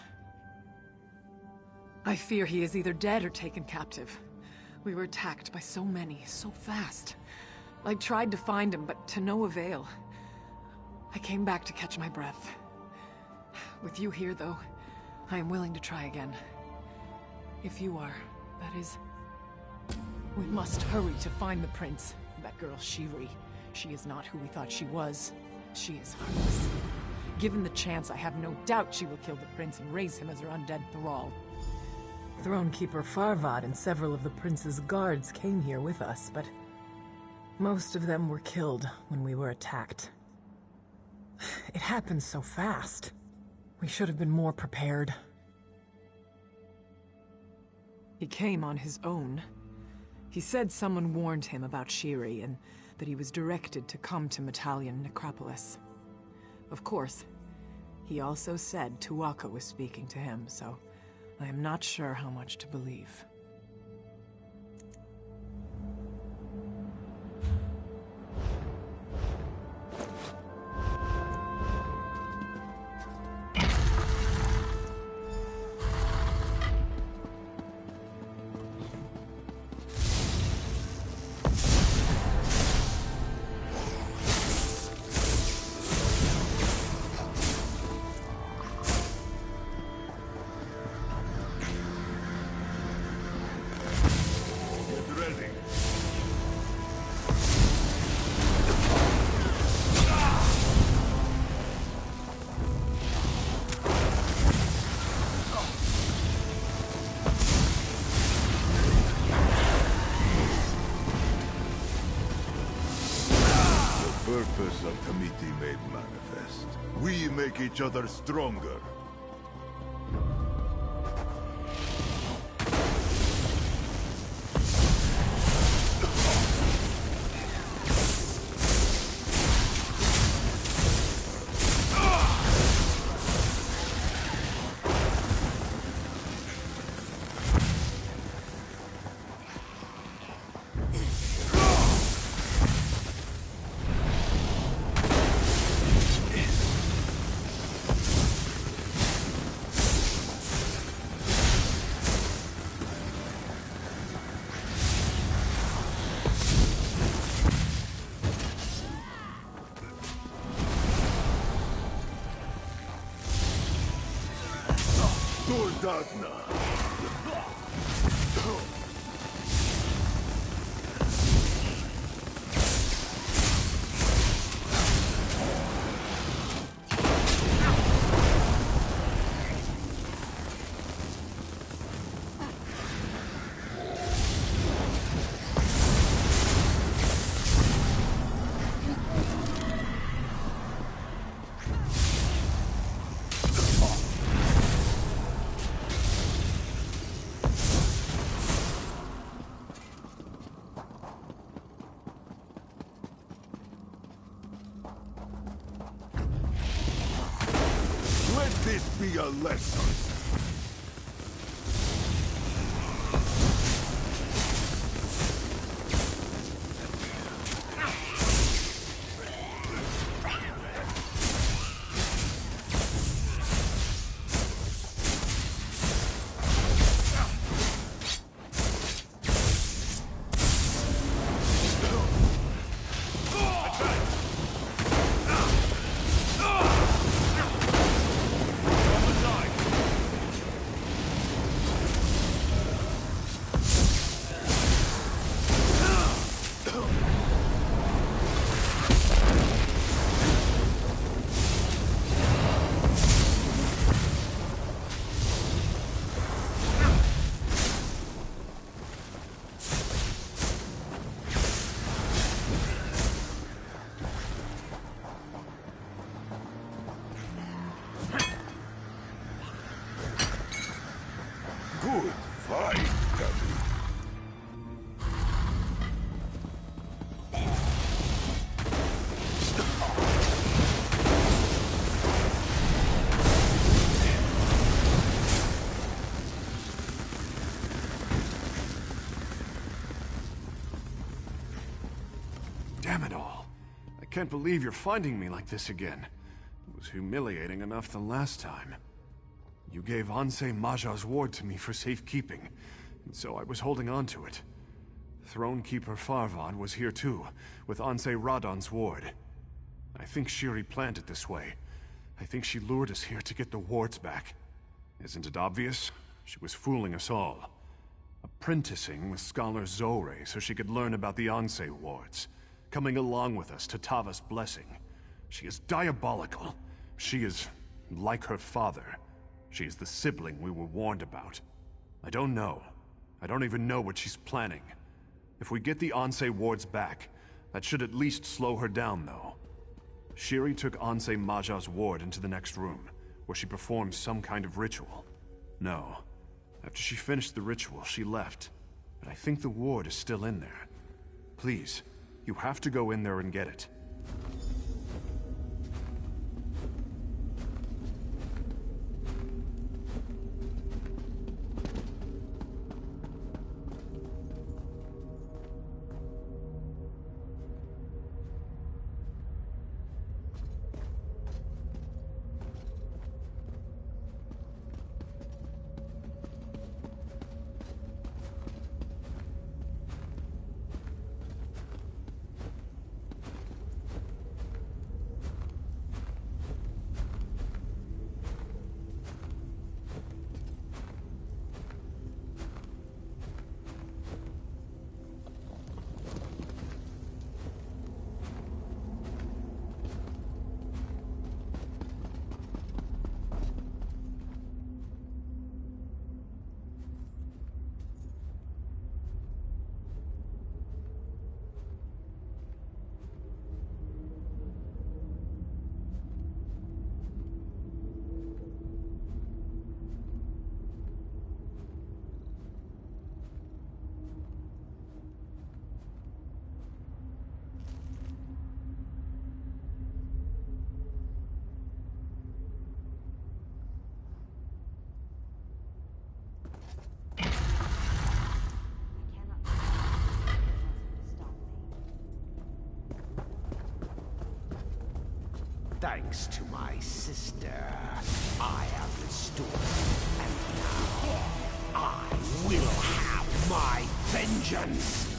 I fear he is either dead or taken captive. We were attacked by so many, so fast. I tried to find him, but to no avail. I came back to catch my breath. With you here, though, I am willing to try again. If you are, that is. We must hurry to find the prince. That girl, Shiri. She is not who we thought she was. She is heartless. Given the chance, I have no doubt she will kill the prince and raise him as her undead thrall. Thronekeeper Farvad and several of the prince's guards came here with us, but most of them were killed when we were attacked. It happened so fast. We should have been more prepared. He came on his own. He said someone warned him about Shiri and that he was directed to come to Metalian Necropolis. Of course, he also said Tuwaka was speaking to him, so I am not sure how much to believe. Purpose of committee made manifest. We make each other stronger. Dagna. Let this be a lesson. can't believe you're finding me like this again. It was humiliating enough the last time. You gave Ansei Maja's ward to me for safekeeping, and so I was holding on to it. Thronekeeper Farvan was here too, with Ansei Radon's ward. I think Shiri planned it this way. I think she lured us here to get the wards back. Isn't it obvious? She was fooling us all. Apprenticing with Scholar Zore so she could learn about the Ansei wards. Coming along with us to Tava's blessing. She is diabolical. She is like her father. She is the sibling we were warned about. I don't know. I don't even know what she's planning. If we get the Ansei wards back, that should at least slow her down, though. Shiri took Ansei Maja's ward into the next room, where she performed some kind of ritual. No. After she finished the ritual, she left. But I think the ward is still in there. Please, you have to go in there and get it. Thanks to my sister, I am restored. And now, I will have my vengeance!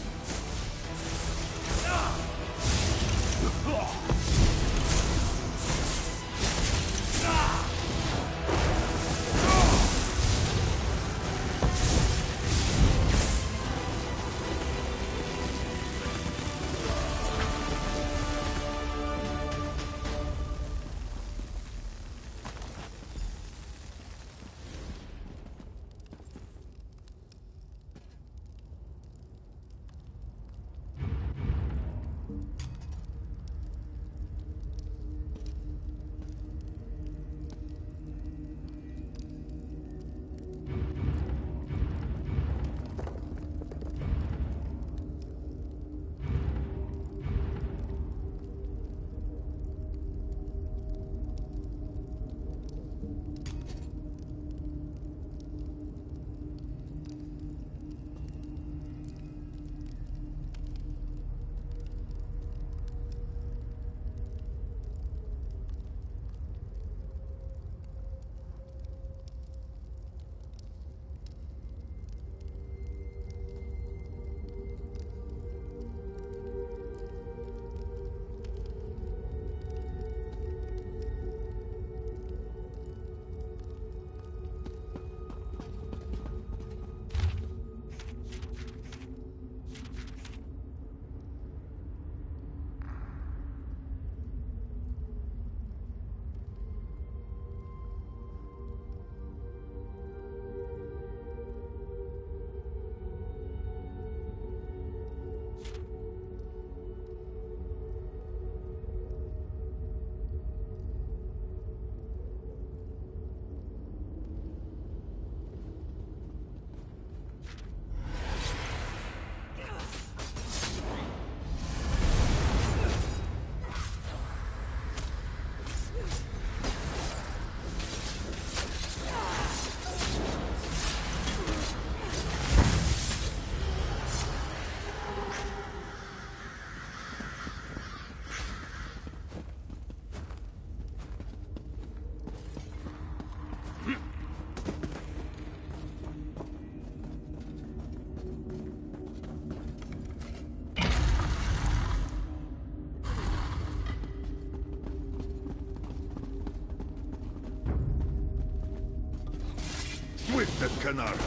Withered canard.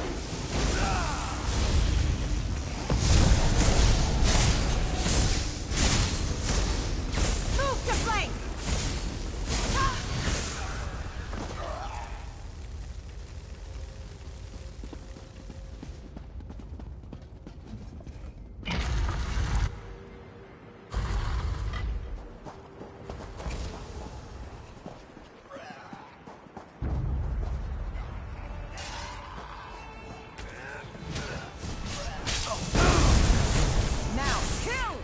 Move to flank! Now, kill!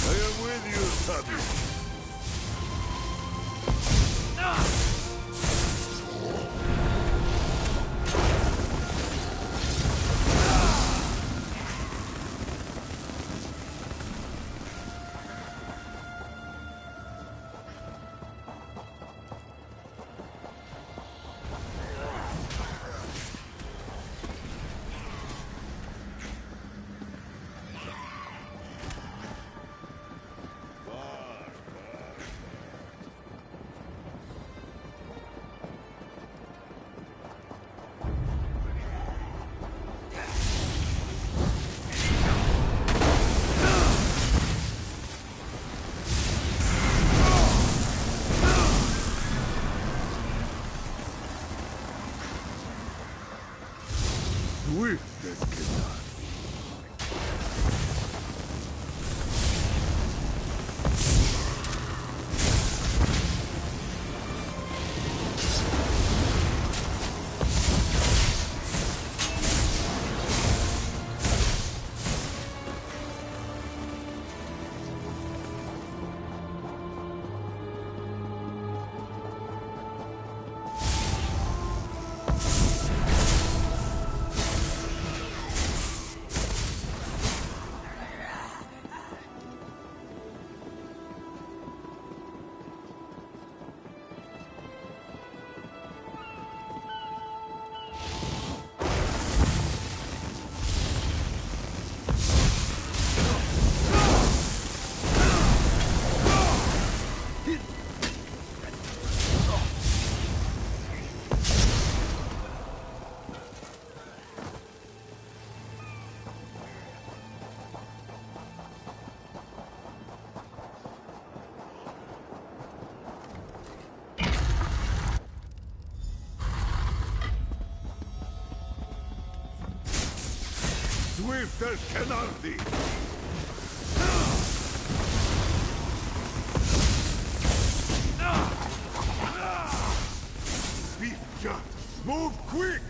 I am with you, Tubby. Withered canard. Withered canard. Beef, move quick!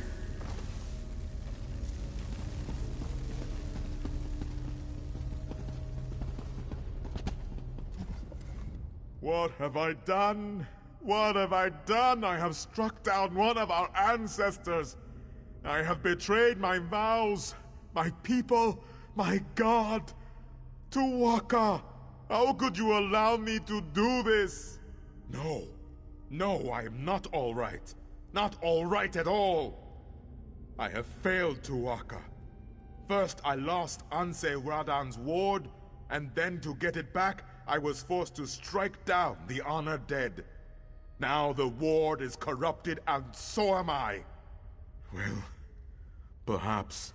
What have I done? What have I done? I have struck down one of our ancestors. I have betrayed my vows, my people, my God. Tuwaka, how could you allow me to do this? No, no, I am not all right. Not all right at all. I have failed Tuwaka. First, I lost Anse Radan's ward, and then to get it back, I was forced to strike down the honored dead. Now the ward is corrupted, and so am I. Well, perhaps.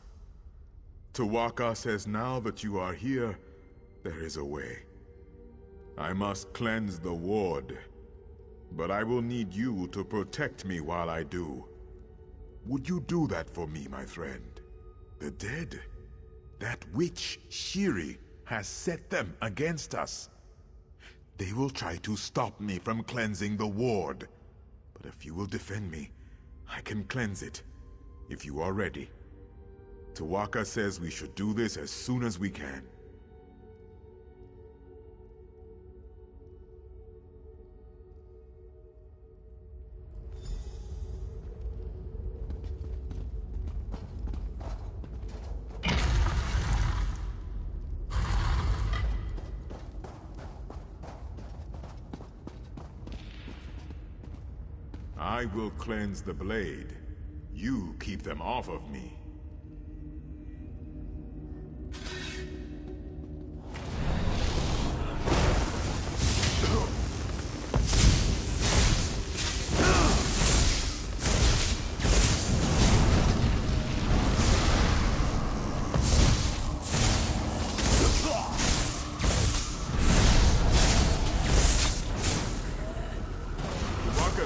Tuwaka says now that you are here, there is a way. I must cleanse the ward, but I will need you to protect me while I do. Would you do that for me, my friend? The dead? That witch, Shiri, has set them against us. They will try to stop me from cleansing the ward. But if you will defend me, I can cleanse it, if you are ready. Tuwaka says we should do this as soon as we can. I will cleanse the blade. You keep them off of me.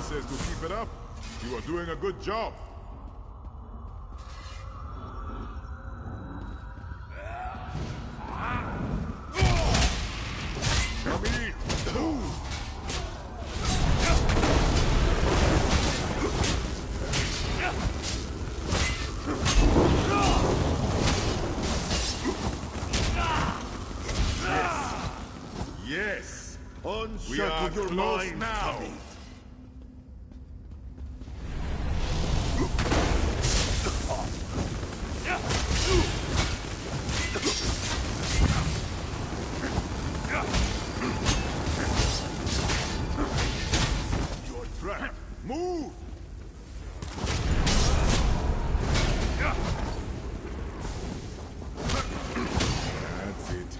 Says to keep it up. You are doing a good job. Come in. Yes. Unshackle your mind now. You're trapped. Move! That's it.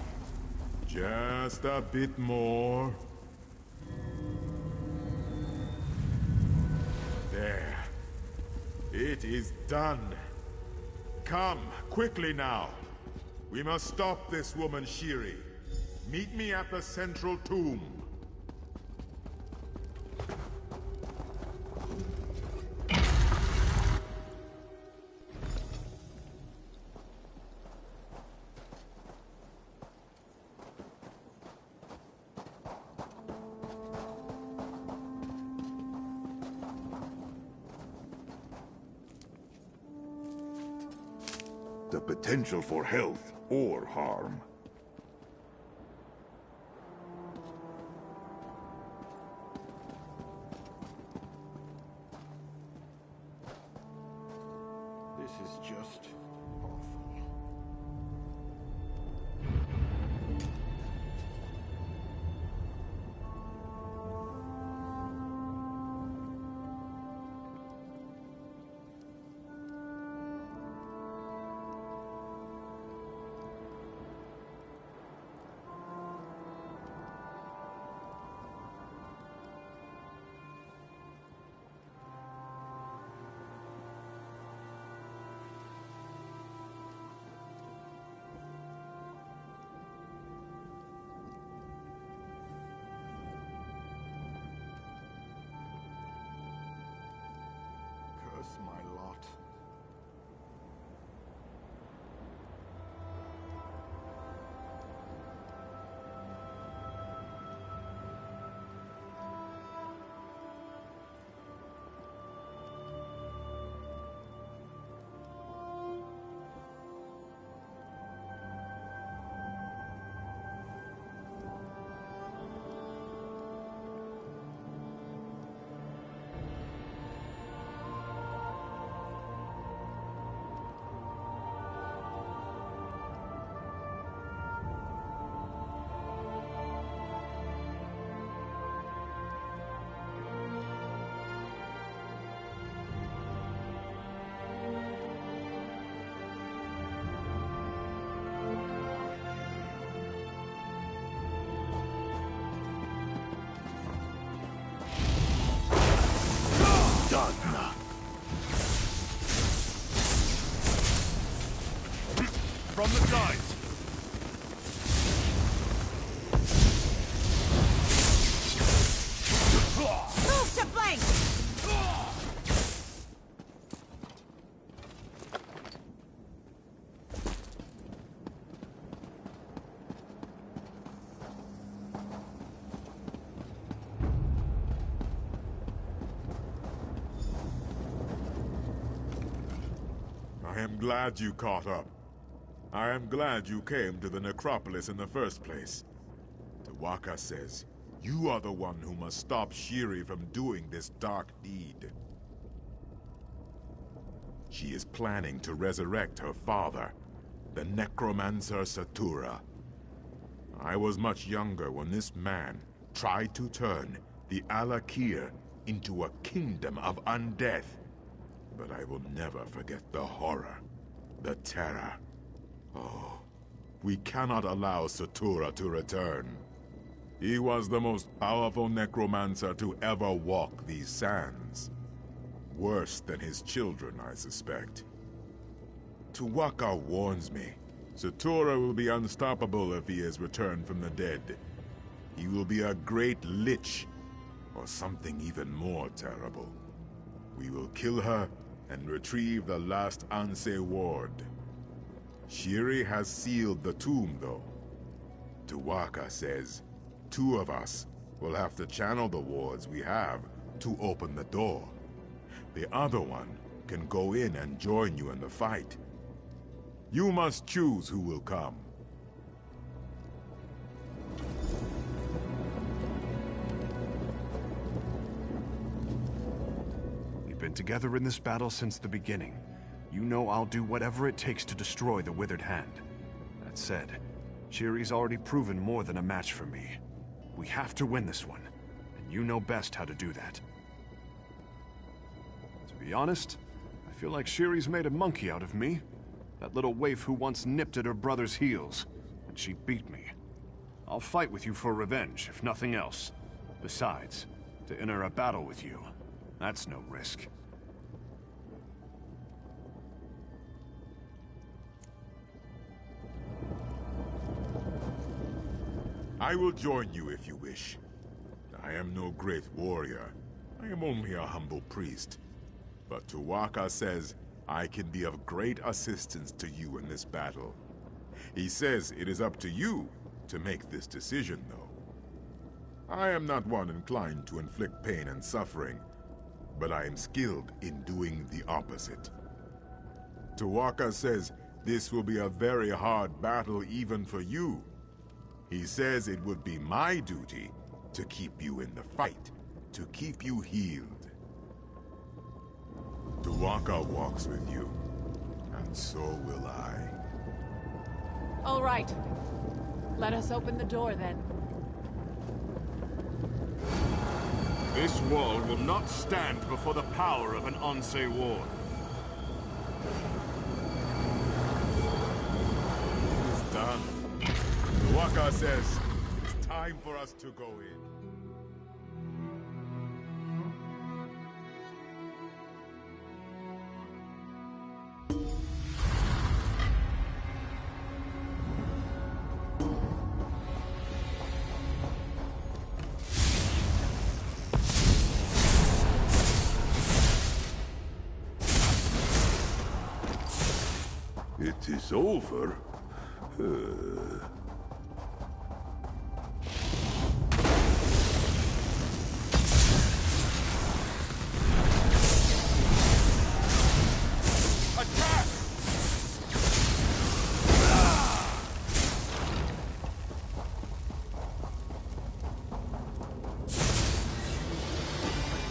Just a bit more. There. It is done. Come, quickly now. We must stop this woman, Shiri. Meet me at the central tomb. The potential for health or harm. This is just awful. Curse my lot. Done. From the sides. Move to flank! I am glad you caught up. I am glad you came to the necropolis in the first place. Tawaka says, you are the one who must stop Shiri from doing this dark deed. She is planning to resurrect her father, the necromancer Satura. I was much younger when this man tried to turn the Alik'r into a kingdom of undeath. But I will never forget the horror, the terror. Oh, we cannot allow Satura to return. He was the most powerful necromancer to ever walk these sands. Worse than his children, I suspect. Tuwaka warns me. Satura will be unstoppable if he is returned from the dead. He will be a great lich, or something even more terrible. We will kill her and retrieve the last Anse ward. Shiri has sealed the tomb, though. Tuwaka says 2 of us will have to channel the wards we have to open the door. The other one can go in and join you in the fight. You must choose who will come. We've been together in this battle since the beginning. You know I'll do whatever it takes to destroy the Withered Hand. That said, Shiri's already proven more than a match for me. We have to win this one, and you know best how to do that. To be honest, I feel like Shiri's made a monkey out of me. That little waif who once nipped at her brother's heels, and she beat me. I'll fight with you for revenge, if nothing else. Besides, to enter a battle with you, that's no risk. I will join you if you wish. I am no great warrior. I am only a humble priest. But Tuwaka says I can be of great assistance to you in this battle. He says it is up to you to make this decision, though. I am not one inclined to inflict pain and suffering, but I am skilled in doing the opposite. Tuwaka says this will be a very hard battle even for you. He says it would be my duty to keep you in the fight, to keep you healed. Tuwaka walks with you, and so will I. All right. Let us open the door, then. This wall will not stand before the power of an Anse ward. It is done. Tuwaka says it's time for us to go in. It is over. Attack!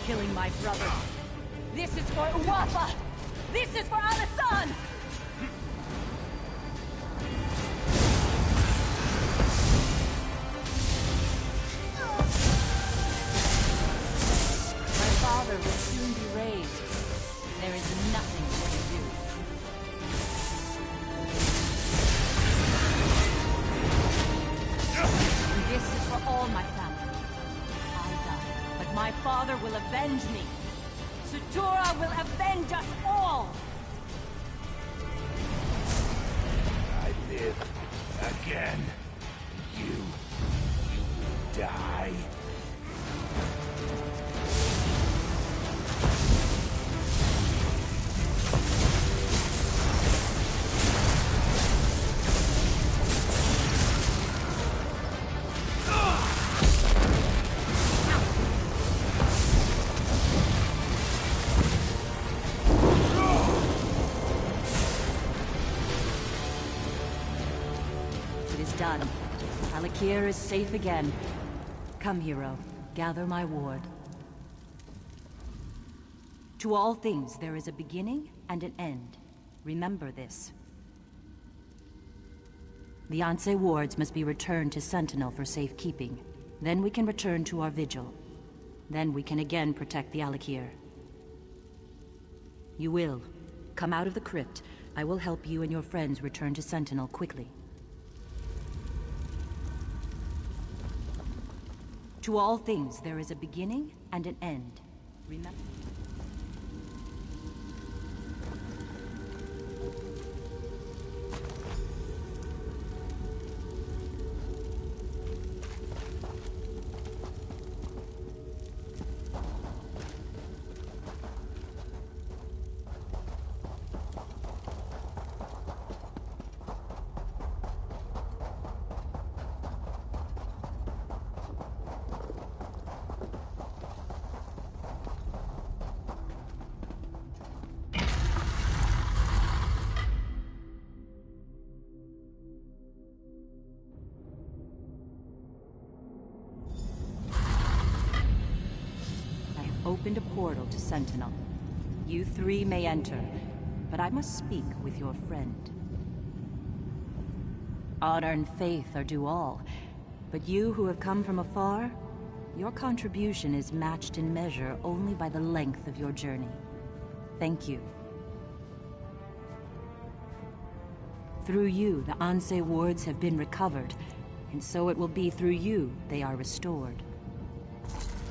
Killing my brother. This is for Uwafa! This is for Alasan! My father will soon be raised. There is nothing we can do. And this is for all my family. I die, but my father will avenge me. Satura will avenge us all! I live again. You die. It is done. Alik'r is safe again. Come, hero. Gather my ward. To all things, there is a beginning and an end. Remember this. The Anse wards must be returned to Sentinel for safekeeping. Then we can return to our vigil. Then we can again protect the Alik'r. You will. Come out of the crypt. I will help you and your friends return to Sentinel quickly. To all things, there is a beginning and an end. Remember? Opened a portal to Sentinel. You three may enter, but I must speak with your friend. Honor and faith are due all, but you who have come from afar, your contribution is matched in measure only by the length of your journey. Thank you. Through you, the Ansei wards have been recovered, and so it will be through you they are restored.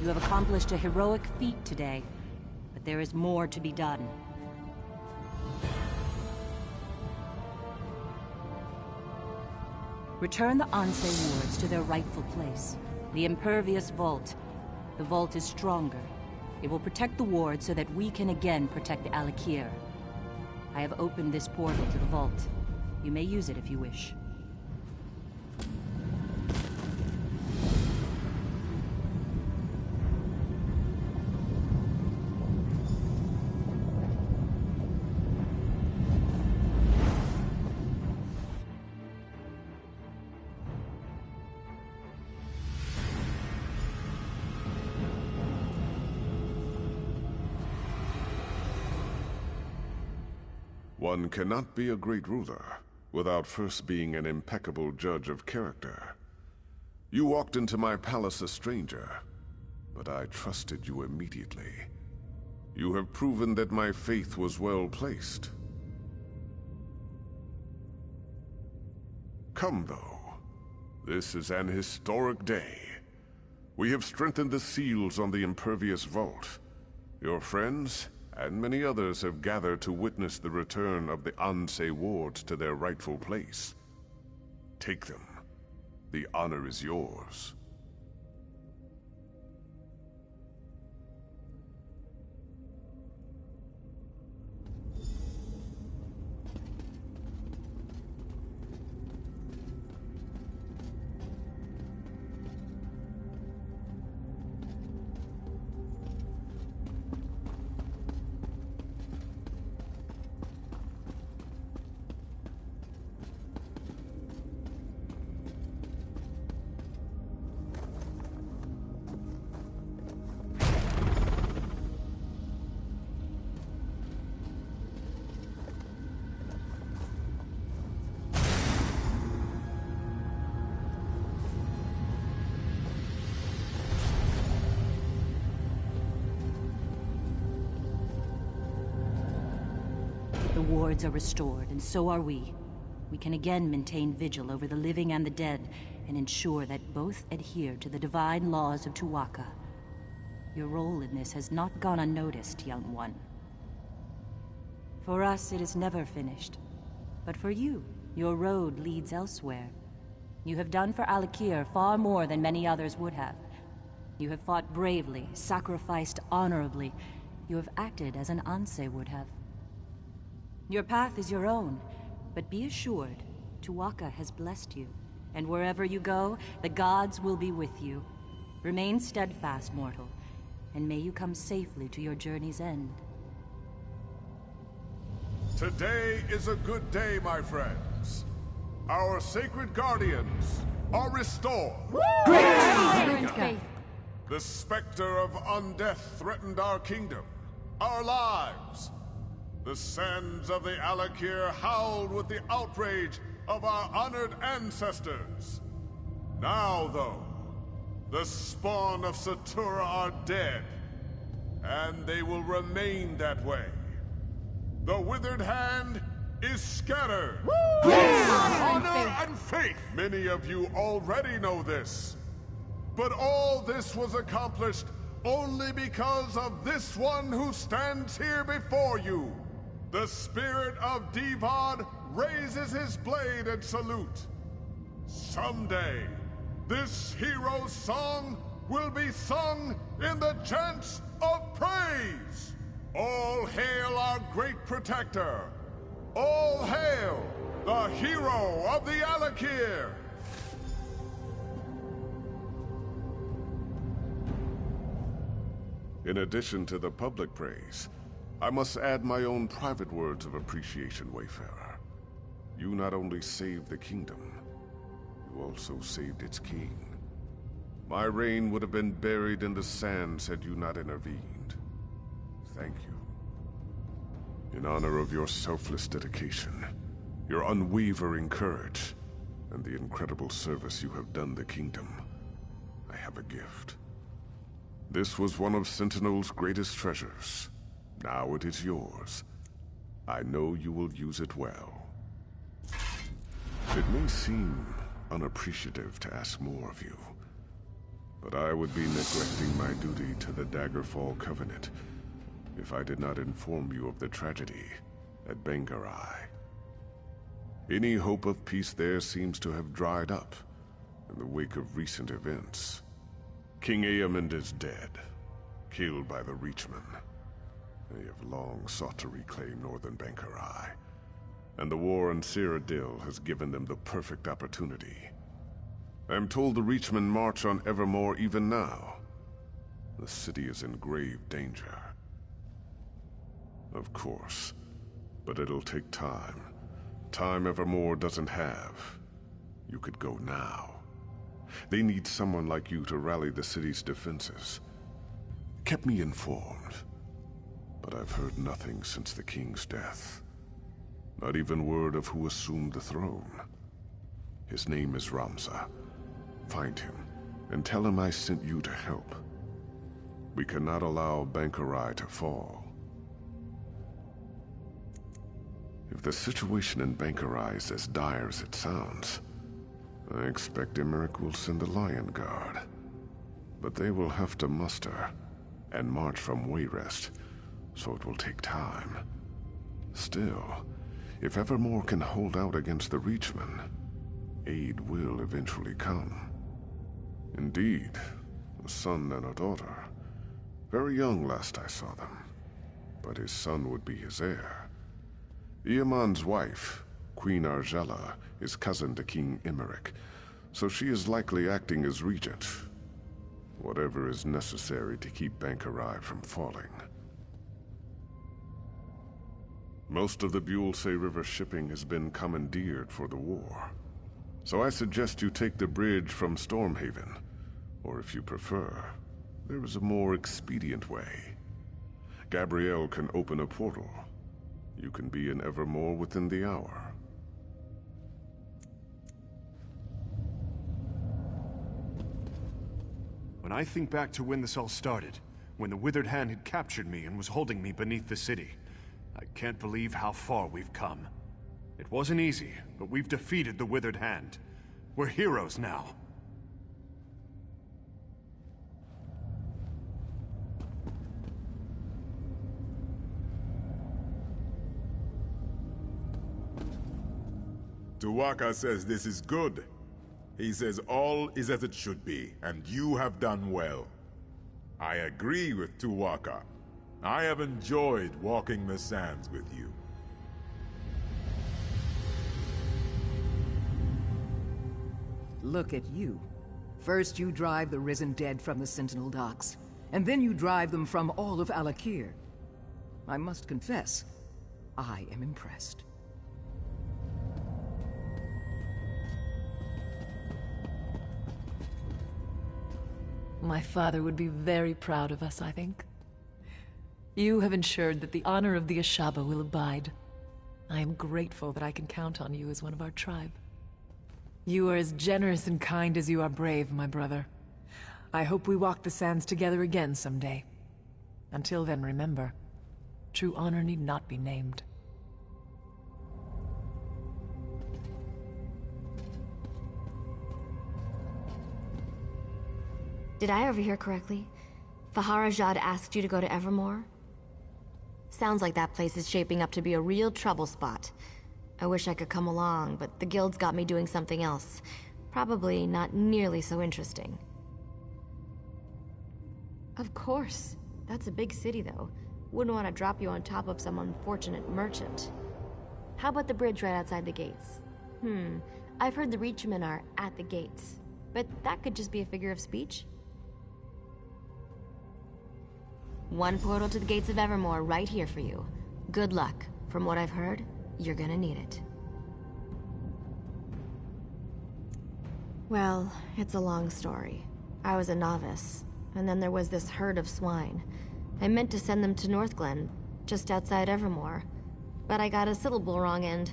You have accomplished a heroic feat today, but there is more to be done. Return the Ansei wards to their rightful place, the Impervious Vault. The vault is stronger. It will protect the ward so that we can again protect the Alik'r. I have opened this portal to the vault. You may use it if you wish. One cannot be a great ruler without first being an impeccable judge of character. You walked into my palace a stranger, but I trusted you immediately. You have proven that my faith was well placed. Come, though. This is an historic day. We have strengthened the seals on the Impervious Vault. Your friends and many others have gathered to witness the return of the Ansei wards to their rightful place. Take them. The honor is yours. The wards are restored, and so are we. We can again maintain vigil over the living and the dead, and ensure that both adhere to the divine laws of Tuwaka. Your role in this has not gone unnoticed, young one. For us, it is never finished. But for you, your road leads elsewhere. You have done for Alik'r far more than many others would have. You have fought bravely, sacrificed honorably. You have acted as an Ansei would have. Your path is your own, but be assured, Tuwaka has blessed you, and wherever you go, the gods will be with you. Remain steadfast, mortal, and may you come safely to your journey's end. Today is a good day, my friends. Our sacred guardians are restored. Great! The specter of undeath threatened our kingdom, our lives. The sands of the Alik'r howled with the outrage of our honored ancestors. Now, though, The spawn of Satura are dead, and they will remain that way. The Withered Hand is scattered. Honor and faith! Many of you already know this. But all this was accomplished only because of this one who stands here before you. The spirit of Divad raises his blade in salute. Someday, this hero's song will be sung in the chants of praise. All hail our great protector. All hail the hero of the Alik'r. In addition to the public praise, I must add my own private words of appreciation, Wayfarer. You not only saved the kingdom, you also saved its king. My reign would have been buried in the sands had you not intervened. Thank you. In honor of your selfless dedication, your unwavering courage, and the incredible service you have done the kingdom, I have a gift. This was one of Sentinel's greatest treasures. Now it is yours. I know you will use it well. It may seem unappreciative to ask more of you, but I would be neglecting my duty to the Daggerfall Covenant if I did not inform you of the tragedy at Bangarai. Any hope of peace there seems to have dried up in the wake of recent events. King Aemond is dead, killed by the Reachmen. They have long sought to reclaim northern Bangarai, and the war in Cyrodiil has given them the perfect opportunity. I am told the Reachmen march on Evermore even now. The city is in grave danger. Of course, but it'll take time. Time Evermore doesn't have. You could go now. They need someone like you to rally the city's defenses. Kept me informed, but I've heard nothing since the king's death. Not even word of who assumed the throne. His name is Ramza. Find him, and tell him I sent you to help. We cannot allow Bangarai to fall. If the situation in Bangarai is as dire as it sounds, I expect Emmerich will send the Lion Guard. But they will have to muster and march from Wayrest, so it will take time. Still, if Evermore can hold out against the Reachmen, aid will eventually come. Indeed, a son and a daughter. Very young last I saw them, but his son would be his heir. Ieman's wife, Queen Argella, is cousin to King Emmerich, so she is likely acting as regent. Whatever is necessary to keep Bangarai from falling. Most of the Buellsay River shipping has been commandeered for the war, so I suggest you take the bridge from Stormhaven, or if you prefer, there is a more expedient way. Gabrielle can open a portal. You can be in Evermore within the hour. When I think back to when this all started, when the Withered Hand had captured me and was holding me beneath the city, I can't believe how far we've come. It wasn't easy, but we've defeated the Withered Hand. We're heroes now. Tuwaka says this is good. He says all is as it should be, and you have done well. I agree with Tuwaka. I have enjoyed walking the sands with you. Look at you. First you drive the risen dead from the Sentinel docks, and then you drive them from all of Alik'r. I must confess, I am impressed. My father would be very proud of us, I think. You have ensured that the honor of the Ashaba will abide. I am grateful that I can count on you as one of our tribe. You are as generous and kind as you are brave, my brother. I hope we walk the sands together again someday. Until then, remember, true honor need not be named. Did I overhear correctly? Faharajad asked you to go to Evermore? Sounds like that place is shaping up to be a real trouble spot. I wish I could come along, but the guild's got me doing something else. Probably not nearly so interesting. Of course. That's a big city, though. Wouldn't want to drop you on top of some unfortunate merchant. How about the bridge right outside the gates? I've heard the Reachmen are at the gates, but that could just be a figure of speech. One portal to the gates of Evermore right here for you. Good luck. From what I've heard, you're gonna need it. Well, it's a long story. I was a novice, and then there was this herd of swine. I meant to send them to Northglen, just outside Evermore, but I got a syllable wrong and...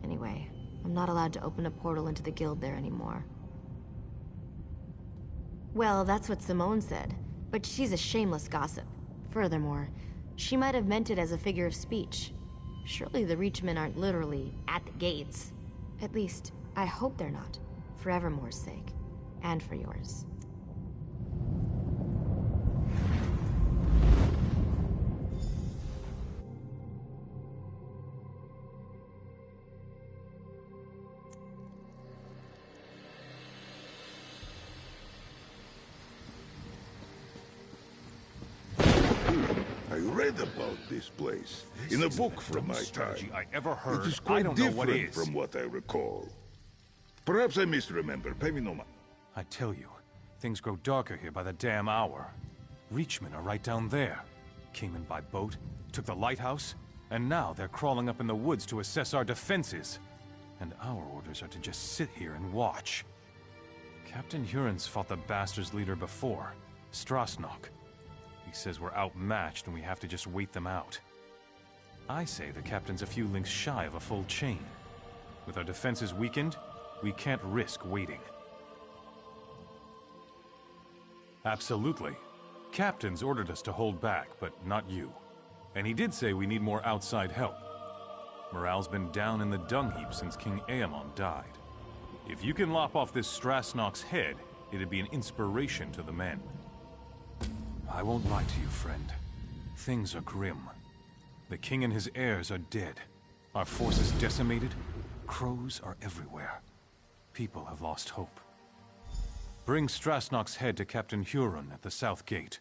Anyway, I'm not allowed to open a portal into the guild there anymore. Well, that's what Simone said, but she's a shameless gossip. Furthermore, she might have meant it as a figure of speech. Surely the Reachmen aren't literally at the gates. At least, I hope they're not. For Evermore's sake. And for yours. I read about this place in a book from my time. I ever heard. It is quite I don't know what different is. from what I recall. Perhaps I misremember. Pay me no mind. I tell you, things grow darker here by the damn hour. Reachmen are right down there. Came in by boat, took the lighthouse, and now they're crawling up in the woods to assess our defenses. And our orders are to just sit here and watch. Captain Huron's fought the bastards' leader before, Strasnock. He says we're outmatched and we have to just wait them out. I say the captain's a few links shy of a full chain. With our defenses weakened, we can't risk waiting. Absolutely. Captain's ordered us to hold back, but not you. And he did say we need more outside help. Morale's been down in the dung heap since King Aemon died. If you can lop off this Strasnock's head, it'd be an inspiration to the men. I won't lie to you, friend. Things are grim. The king and his heirs are dead. Our forces decimated. Crows are everywhere. People have lost hope. Bring Strasnock's head to Captain Huron at the South Gate.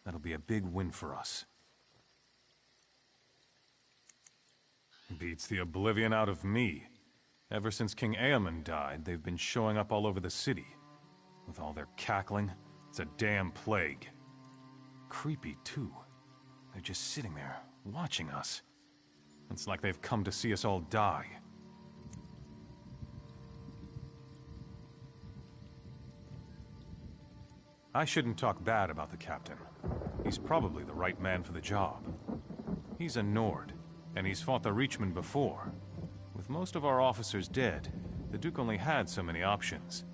That'll be a big win for us. Beats the oblivion out of me. Ever since King Aemon died, they've been showing up all over the city. With all their cackling, it's a damn plague. Creepy, too. They're just sitting there, watching us. It's like they've come to see us all die. I shouldn't talk bad about the captain. He's probably the right man for the job. He's a Nord, and he's fought the Reachmen before. With most of our officers dead, the Duke only had so many options,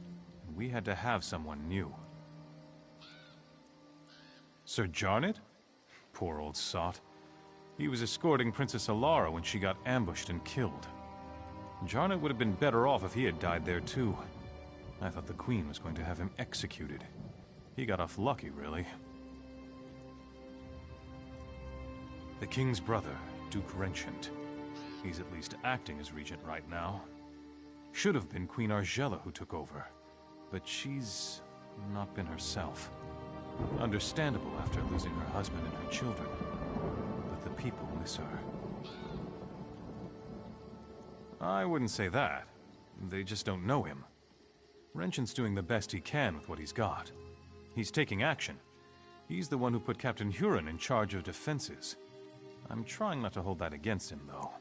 and we had to have someone new. Sir Jarnet? Poor old sot. He was escorting Princess Alara when she got ambushed and killed. Jarnet would have been better off if he had died there too. I thought the Queen was going to have him executed. He got off lucky, really. The King's brother, Duke Renchant. He's at least acting as regent right now. Should have been Queen Argella who took over, but she's not been herself. Understandable after losing her husband and her children, but the people miss her. I wouldn't say that. They just don't know him. Renchant's doing the best he can with what he's got. He's taking action. He's the one who put Captain Huron in charge of defenses. I'm trying not to hold that against him, though.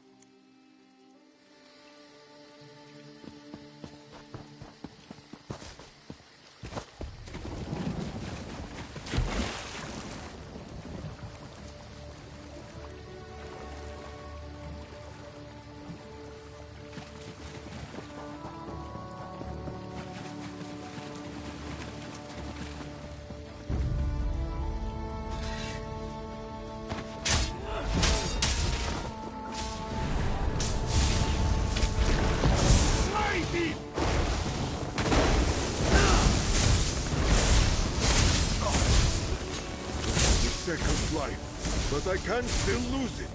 but I can still lose it.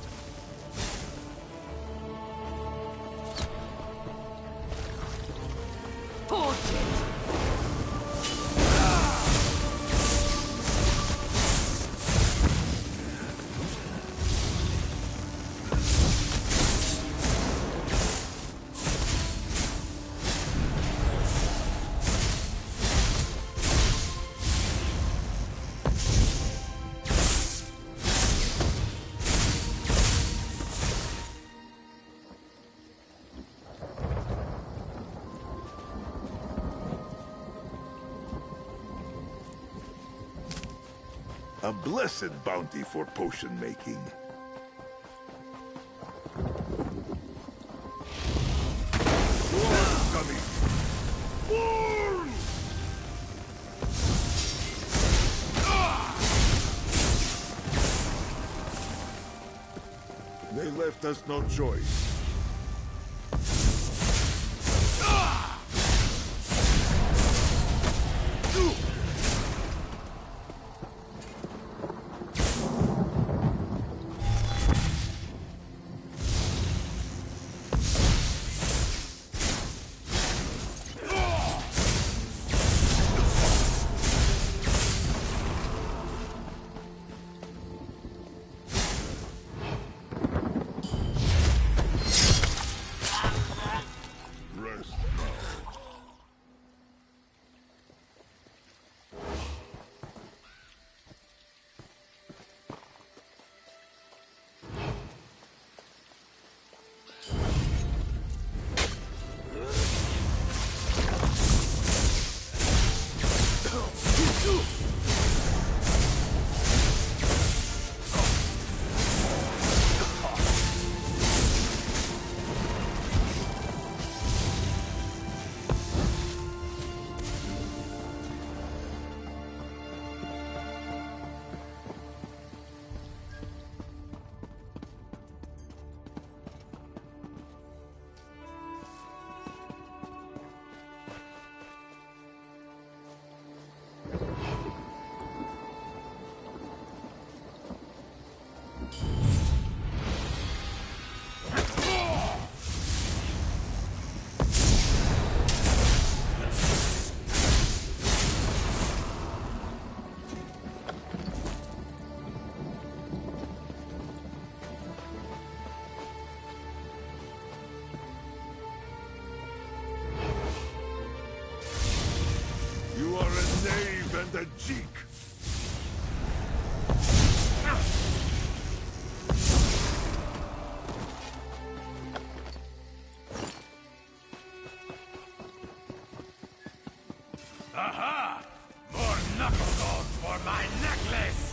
A blessed bounty for potion making. Swarms coming! Swarms! They left us no choice. The cheek. Aha! More knuckle gold for my necklace!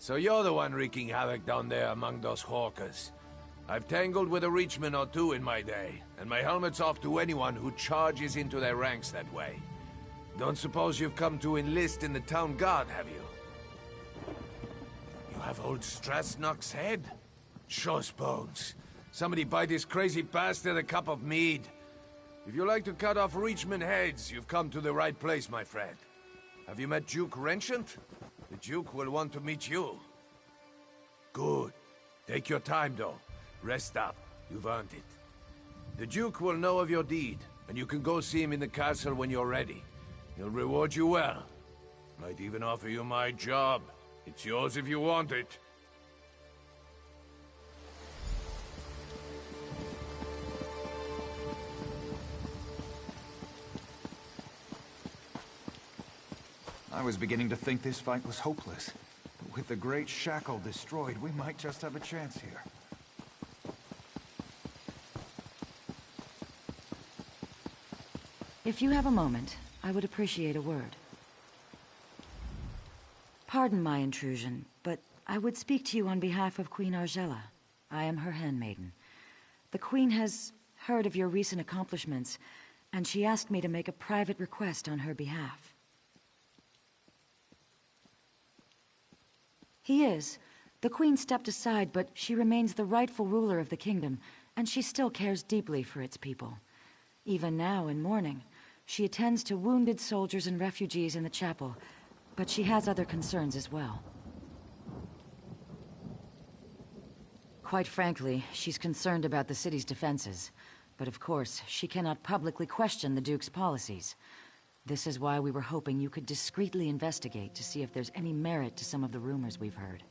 So you're the one wreaking havoc down there among those hawkers. I've tangled with a reachman or two in my day, and my helmet's off to anyone who charges into their ranks that way. Don't suppose you've come to enlist in the town guard, have you? You have old Strasnock's head? Shows bones. Somebody buy this crazy bastard a cup of mead. If you like to cut off reachman heads, you've come to the right place, my friend. Have you met Duke Renchant? The Duke will want to meet you. Good. Take your time, though. Rest up. You've earned it. The Duke will know of your deed, and you can go see him in the castle when you're ready. He'll reward you well. Might even offer you my job. It's yours if you want it. I was beginning to think this fight was hopeless. But with the Great Shackle destroyed, we might just have a chance here. If you have a moment, I would appreciate a word. Pardon my intrusion, but I would speak to you on behalf of Queen Argella. I am her handmaiden. The Queen has heard of your recent accomplishments, and she asked me to make a private request on her behalf. He is. The Queen stepped aside, but she remains the rightful ruler of the kingdom, and she still cares deeply for its people. Even now, in mourning, she attends to wounded soldiers and refugees in the chapel, but she has other concerns as well. Quite frankly, she's concerned about the city's defenses, but of course, she cannot publicly question the Duke's policies. This is why we were hoping you could discreetly investigate to see if there's any merit to some of the rumors we've heard.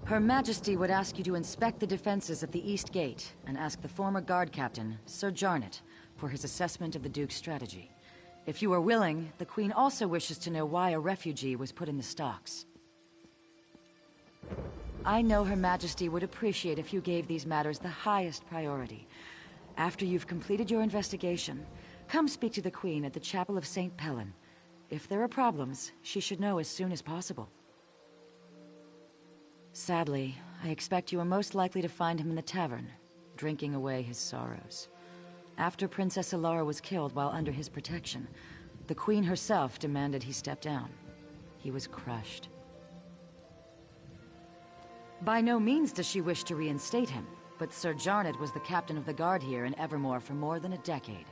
Her Majesty would ask you to inspect the defenses at the East Gate and ask the former guard captain, Sir Jarnet, for his assessment of the Duke's strategy. If you are willing, the Queen also wishes to know why a refugee was put in the stocks. I know Her Majesty would appreciate if you gave these matters the highest priority. After you've completed your investigation, come speak to the Queen at the Chapel of St. Pellin. If there are problems, she should know as soon as possible. Sadly, I expect you are most likely to find him in the tavern, drinking away his sorrows. After Princess Ilara was killed while under his protection, the Queen herself demanded he step down. He was crushed. By no means does she wish to reinstate him, but Sir Jarnet was the captain of the guard here in Evermore for more than a decade.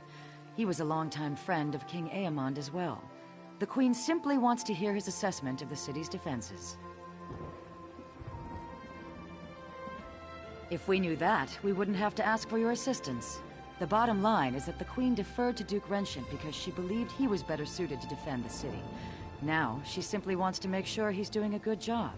He was a longtime friend of King Aemond as well. The Queen simply wants to hear his assessment of the city's defenses. If we knew that, we wouldn't have to ask for your assistance. The bottom line is that the Queen deferred to Duke Renchant because she believed he was better suited to defend the city. Now, she simply wants to make sure he's doing a good job.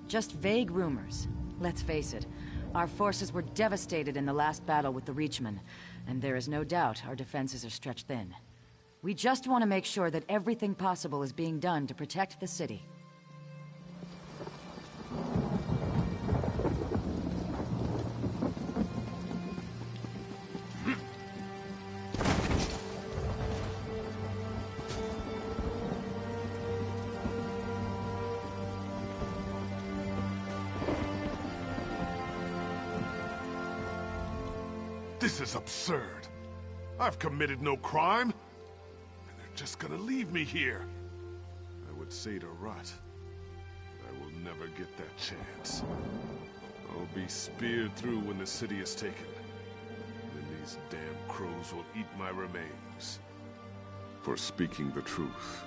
Just vague rumors. Let's face it, our forces were devastated in the last battle with the Reachmen, and there is no doubt our defenses are stretched thin. We just want to make sure that everything possible is being done to protect the city. This is absurd. I've committed no crime. And they're just gonna leave me here. I would say to rot. But I will never get that chance. I'll be speared through when the city is taken. Then these damn crows will eat my remains. For speaking the truth,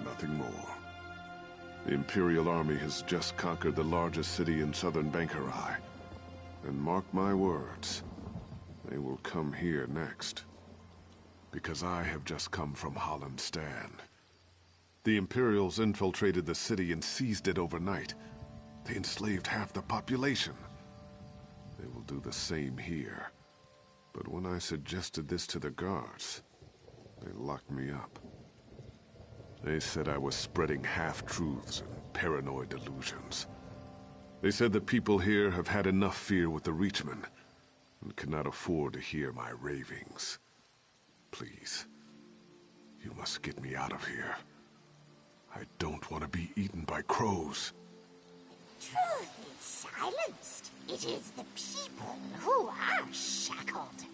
nothing more. The Imperial Army has just conquered the largest city in southern Bankarai. And mark my words, they will come here next. Because I have just come from Holland Stand. The Imperials infiltrated the city and seized it overnight. They enslaved half the population. They will do the same here. But when I suggested this to the guards, they locked me up. They said I was spreading half-truths and paranoid delusions. They said the people here have had enough fear with the Reachmen and cannot afford to hear my ravings. Please, you must get me out of here. I don't want to be eaten by crows. Truth is silenced. It is the people who are shackled.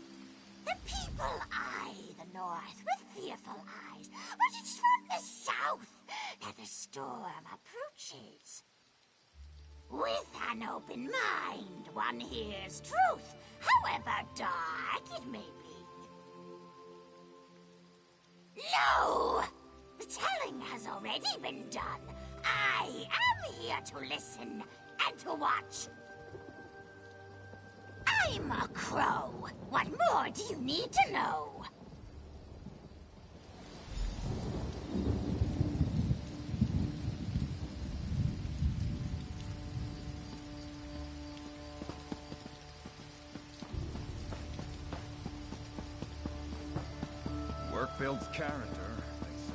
The people eye the north with fearful eyes, but it's from the south that the storm approaches. With an open mind, one hears truth, however dark it may be. No! The telling has already been done. I am here to listen and to watch. I'm a crow. What more do you need to know? Work builds character, they say.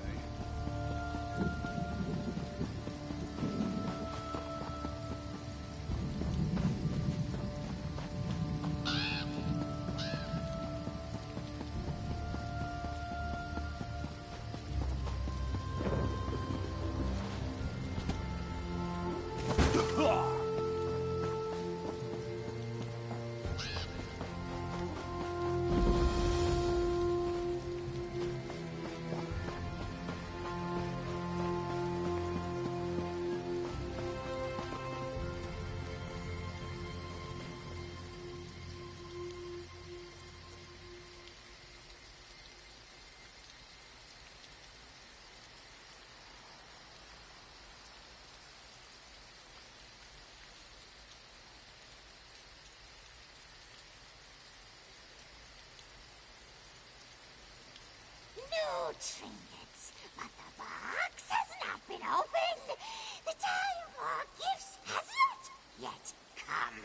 No trinkets, but the box has not been opened. The time for gifts has not yet come.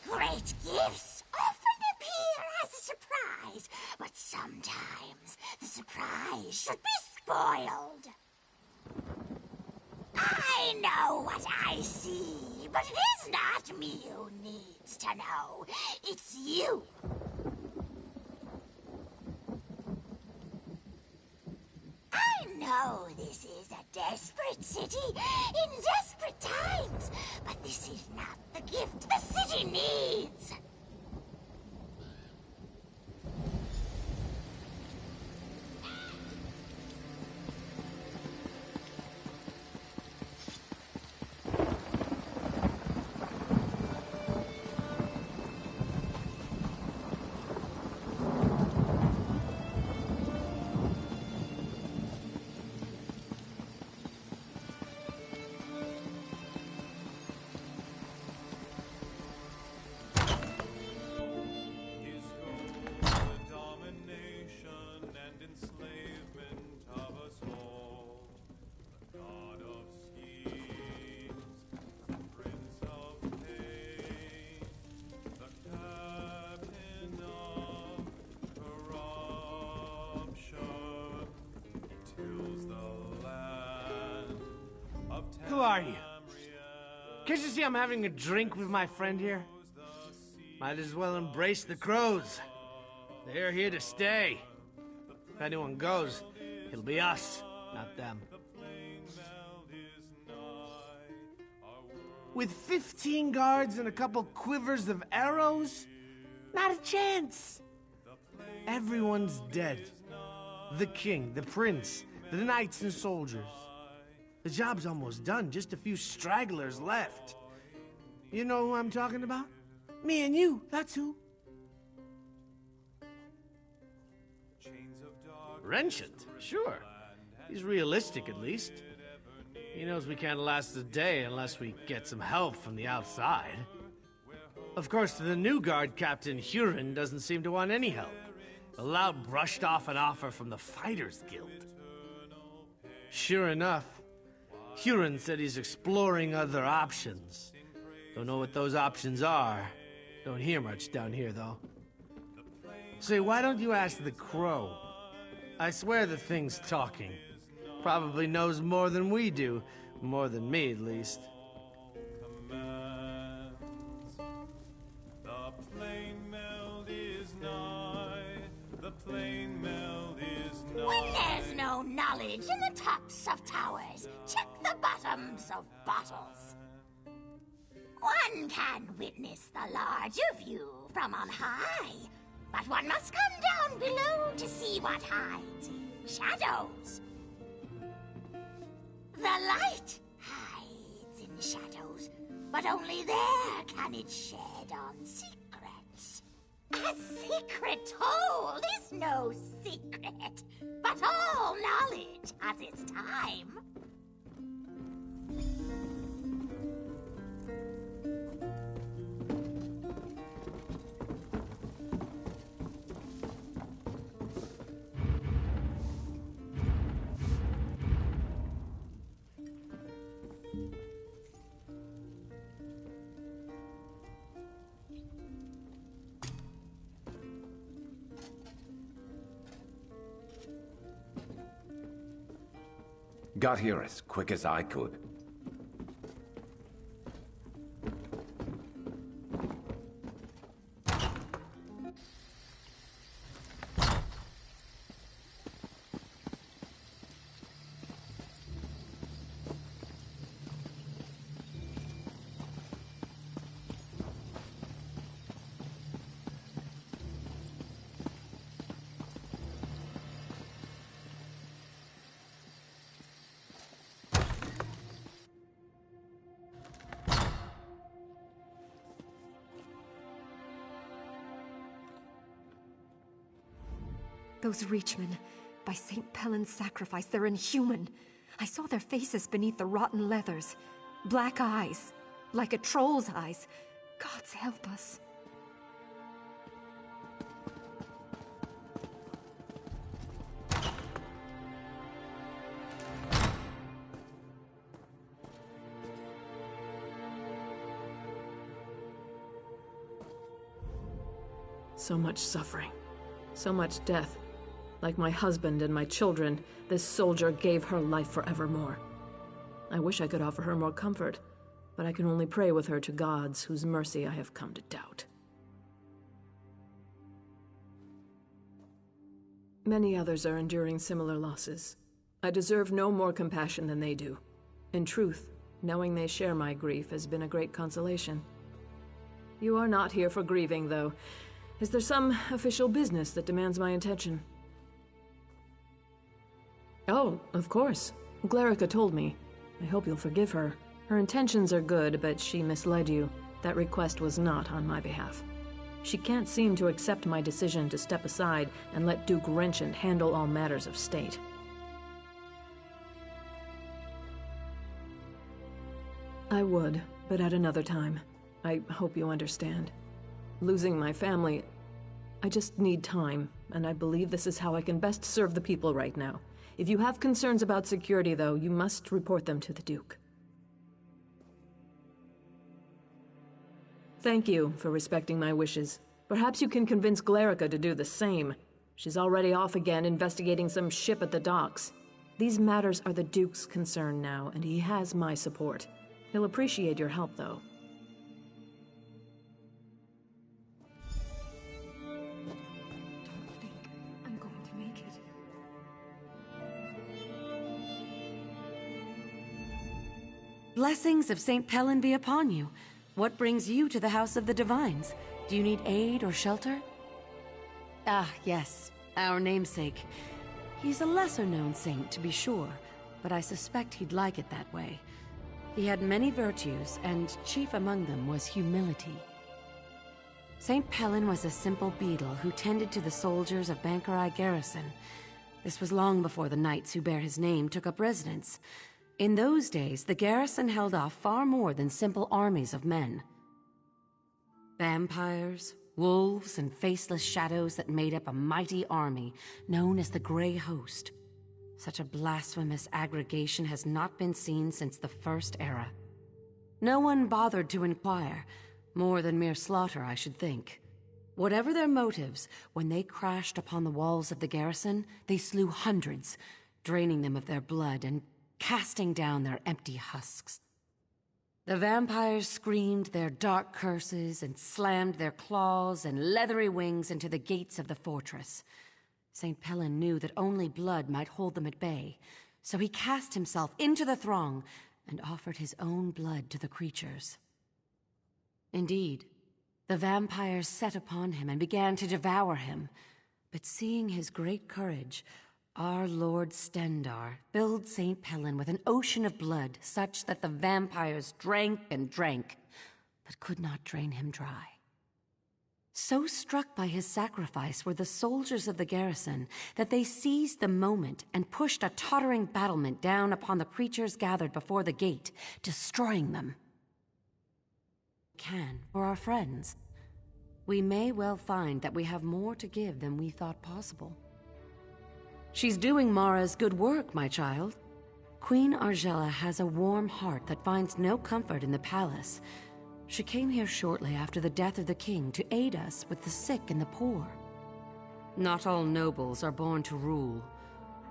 Great gifts often appear as a surprise, but sometimes the surprise should be spoiled. I know what I see, but it is not me who needs to know. It's you. I know this is a desperate city in desperate times, but this is not the gift the city needs. Who are you? Can't you see I'm having a drink with my friend here? Might as well embrace the crows. They're here to stay. If anyone goes, it'll be us, not them. With 15 guards and a couple quivers of arrows? Not a chance! Everyone's dead. The king, the prince, the knights and soldiers. The job's almost done, just a few stragglers left. You know who I'm talking about? Me and you, that's who. Renchant, sure. He's realistic, at least. He knows we can't last a day unless we get some help from the outside. Of course, the new guard captain, Huron, doesn't seem to want any help. The lout brushed off an offer from the Fighters Guild. Sure enough, Huron said he's exploring other options. Don't know what those options are. Don't hear much down here, though. Say, why don't you ask the Crow? I swear the thing's talking. Probably knows more than we do. More than me, at least. When there's no knowledge in the tops of towers, check the bottoms of bottles. One can witness the larger view from on high, but one must come down below to see what hides in shadows. The light hides in shadows, but only there can it shed on secrets. A secret told is no secret, but all knowledge has its time. Got here as quick as I could. Those Reachmen, by St. Pellin's sacrifice, they're inhuman. I saw their faces beneath the rotten leathers. Black eyes, like a troll's eyes. Gods help us. So much suffering. So much death. Like my husband and my children, this soldier gave her life forevermore. I wish I could offer her more comfort, but I can only pray with her to gods whose mercy I have come to doubt. Many others are enduring similar losses. I deserve no more compassion than they do. In truth, knowing they share my grief has been a great consolation. You are not here for grieving, though. Is there some official business that demands my attention? Oh, of course. Glarica told me. I hope you'll forgive her. Her intentions are good, but she misled you. That request was not on my behalf. She can't seem to accept my decision to step aside and let Duke Renchant handle all matters of state. I would, but at another time. I hope you understand. Losing my family, I just need time, and I believe this is how I can best serve the people right now. If you have concerns about security, though, you must report them to the Duke. Thank you for respecting my wishes. Perhaps you can convince Glarica to do the same. She's already off again investigating some ship at the docks. These matters are the Duke's concern now, and he has my support. He'll appreciate your help, though. Blessings of St. Pellin be upon you. What brings you to the House of the Divines? Do you need aid or shelter? Ah, yes, our namesake. He's a lesser-known saint, to be sure, but I suspect he'd like it that way. He had many virtues, and chief among them was humility. St. Pelin was a simple beadle who tended to the soldiers of Bankerai garrison. This was long before the knights who bear his name took up residence. In those days, the garrison held off far more than simple armies of men. Vampires, wolves, and faceless shadows that made up a mighty army known as the Grey Host. Such a blasphemous aggregation has not been seen since the First Era. No one bothered to inquire, more than mere slaughter, I should think. Whatever their motives, when they crashed upon the walls of the garrison, they slew hundreds, draining them of their blood and casting down their empty husks. The vampires screamed their dark curses and slammed their claws and leathery wings into the gates of the fortress. St. Pelin knew that only blood might hold them at bay, so he cast himself into the throng and offered his own blood to the creatures. Indeed, the vampires set upon him and began to devour him, but seeing his great courage, our Lord Stendarr filled St. Pelin with an ocean of blood such that the vampires drank and drank, but could not drain him dry. So struck by his sacrifice were the soldiers of the garrison that they seized the moment and pushed a tottering battlement down upon the creatures gathered before the gate, destroying them. For our friends, we may well find that we have more to give than we thought possible. She's doing Mara's good work, my child. Queen Argella has a warm heart that finds no comfort in the palace. She came here shortly after the death of the king to aid us with the sick and the poor. Not all nobles are born to rule.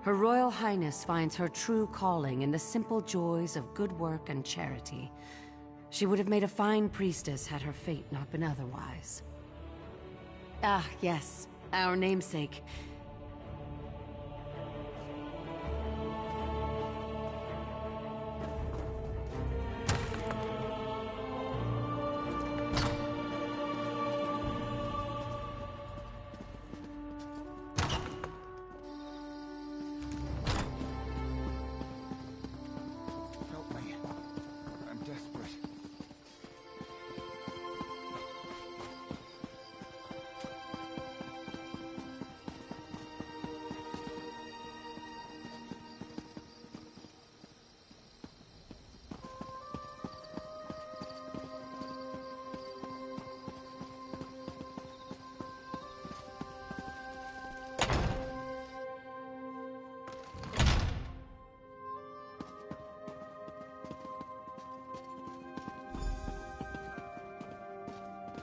Her Royal Highness finds her true calling in the simple joys of good work and charity. She would have made a fine priestess had her fate not been otherwise. Ah, yes, our namesake.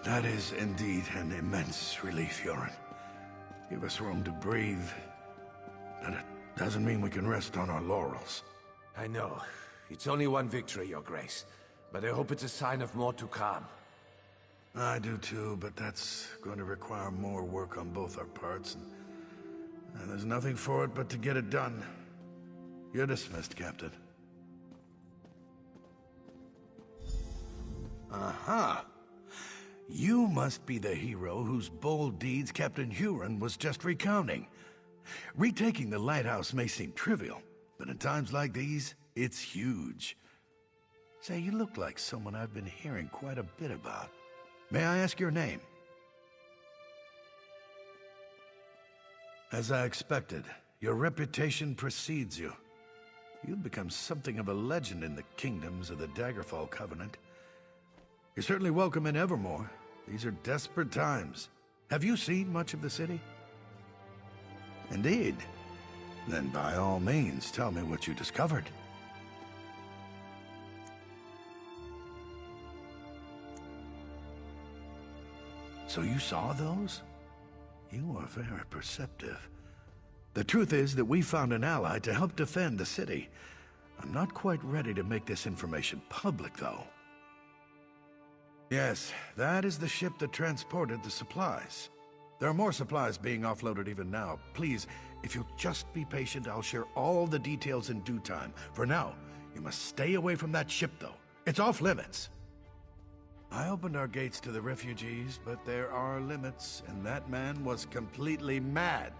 That is indeed an immense relief, Yoren. Give us room to breathe. And it doesn't mean we can rest on our laurels. I know. It's only one victory, Your Grace. But I hope it's a sign of more to come. I do too, but that's going to require more work on both our parts. And there's nothing for it but to get it done. You're dismissed, Captain. Aha! You must be the hero whose bold deeds Captain Huron was just recounting. Retaking the lighthouse may seem trivial, but in times like these, it's huge. Say, you look like someone I've been hearing quite a bit about. May I ask your name? As I expected, your reputation precedes you. You've become something of a legend in the kingdoms of the Daggerfall Covenant. You're certainly welcome in Evermore. These are desperate times. Have you seen much of the city? Indeed. Then by all means, tell me what you discovered. So you saw those? You are very perceptive. The truth is that we found an ally to help defend the city. I'm not quite ready to make this information public, though. Yes, that is the ship that transported the supplies. There are more supplies being offloaded even now. Please, if you'll just be patient, I'll share all the details in due time. For now, you must stay away from that ship, though. It's off limits. I opened our gates to the refugees, but there are limits, and that man was completely mad.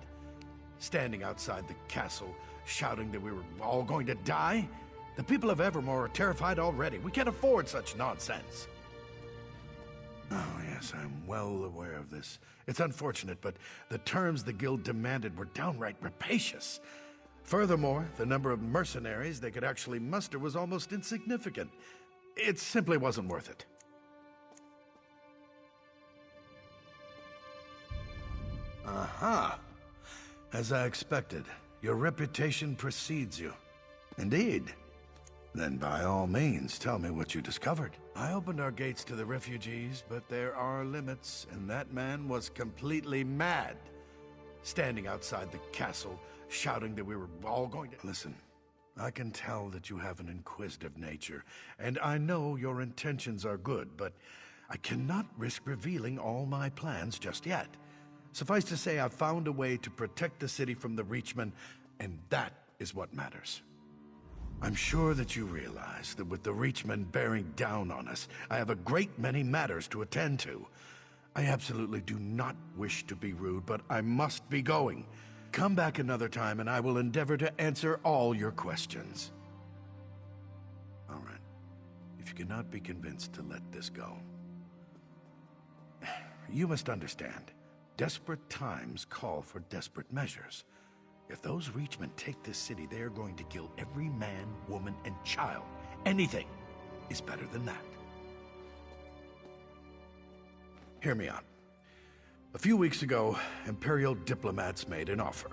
Standing outside the castle, shouting that we were all going to die? The people of Evermore are terrified already. We can't afford such nonsense. Oh, yes, I'm well aware of this. It's unfortunate, but the terms the guild demanded were downright rapacious. Furthermore, the number of mercenaries they could actually muster was almost insignificant. It simply wasn't worth it. Aha! As I expected, your reputation precedes you. Indeed. Then by all means, tell me what you discovered. I opened our gates to the refugees, but there are limits, and that man was completely mad. Standing outside the castle, shouting that we were all going to... Listen, I can tell that you have an inquisitive nature, and I know your intentions are good, but I cannot risk revealing all my plans just yet. Suffice to say, I've found a way to protect the city from the Reachmen, and that is what matters. I'm sure that you realize that with the Reachmen bearing down on us, I have a great many matters to attend to. I absolutely do not wish to be rude, but I must be going. Come back another time and I will endeavor to answer all your questions. All right. If you cannot be convinced to let this go, you must understand, desperate times call for desperate measures. If those Reachmen take this city, they are going to kill every man, woman, and child. Anything is better than that. Hear me out. A few weeks ago, Imperial diplomats made an offer.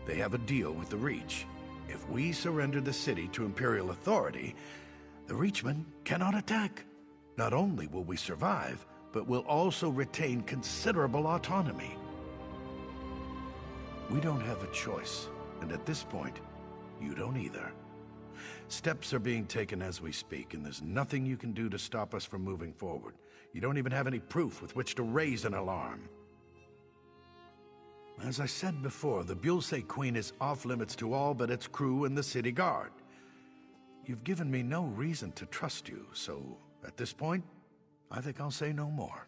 They have a deal with the Reach. If we surrender the city to Imperial authority, the Reachmen cannot attack. Not only will we survive, but we'll also retain considerable autonomy. We don't have a choice, and at this point, you don't either. Steps are being taken as we speak, and there's nothing you can do to stop us from moving forward. You don't even have any proof with which to raise an alarm. As I said before, the Bulse Queen is off-limits to all but its crew and the city guard. You've given me no reason to trust you, so at this point, I think I'll say no more.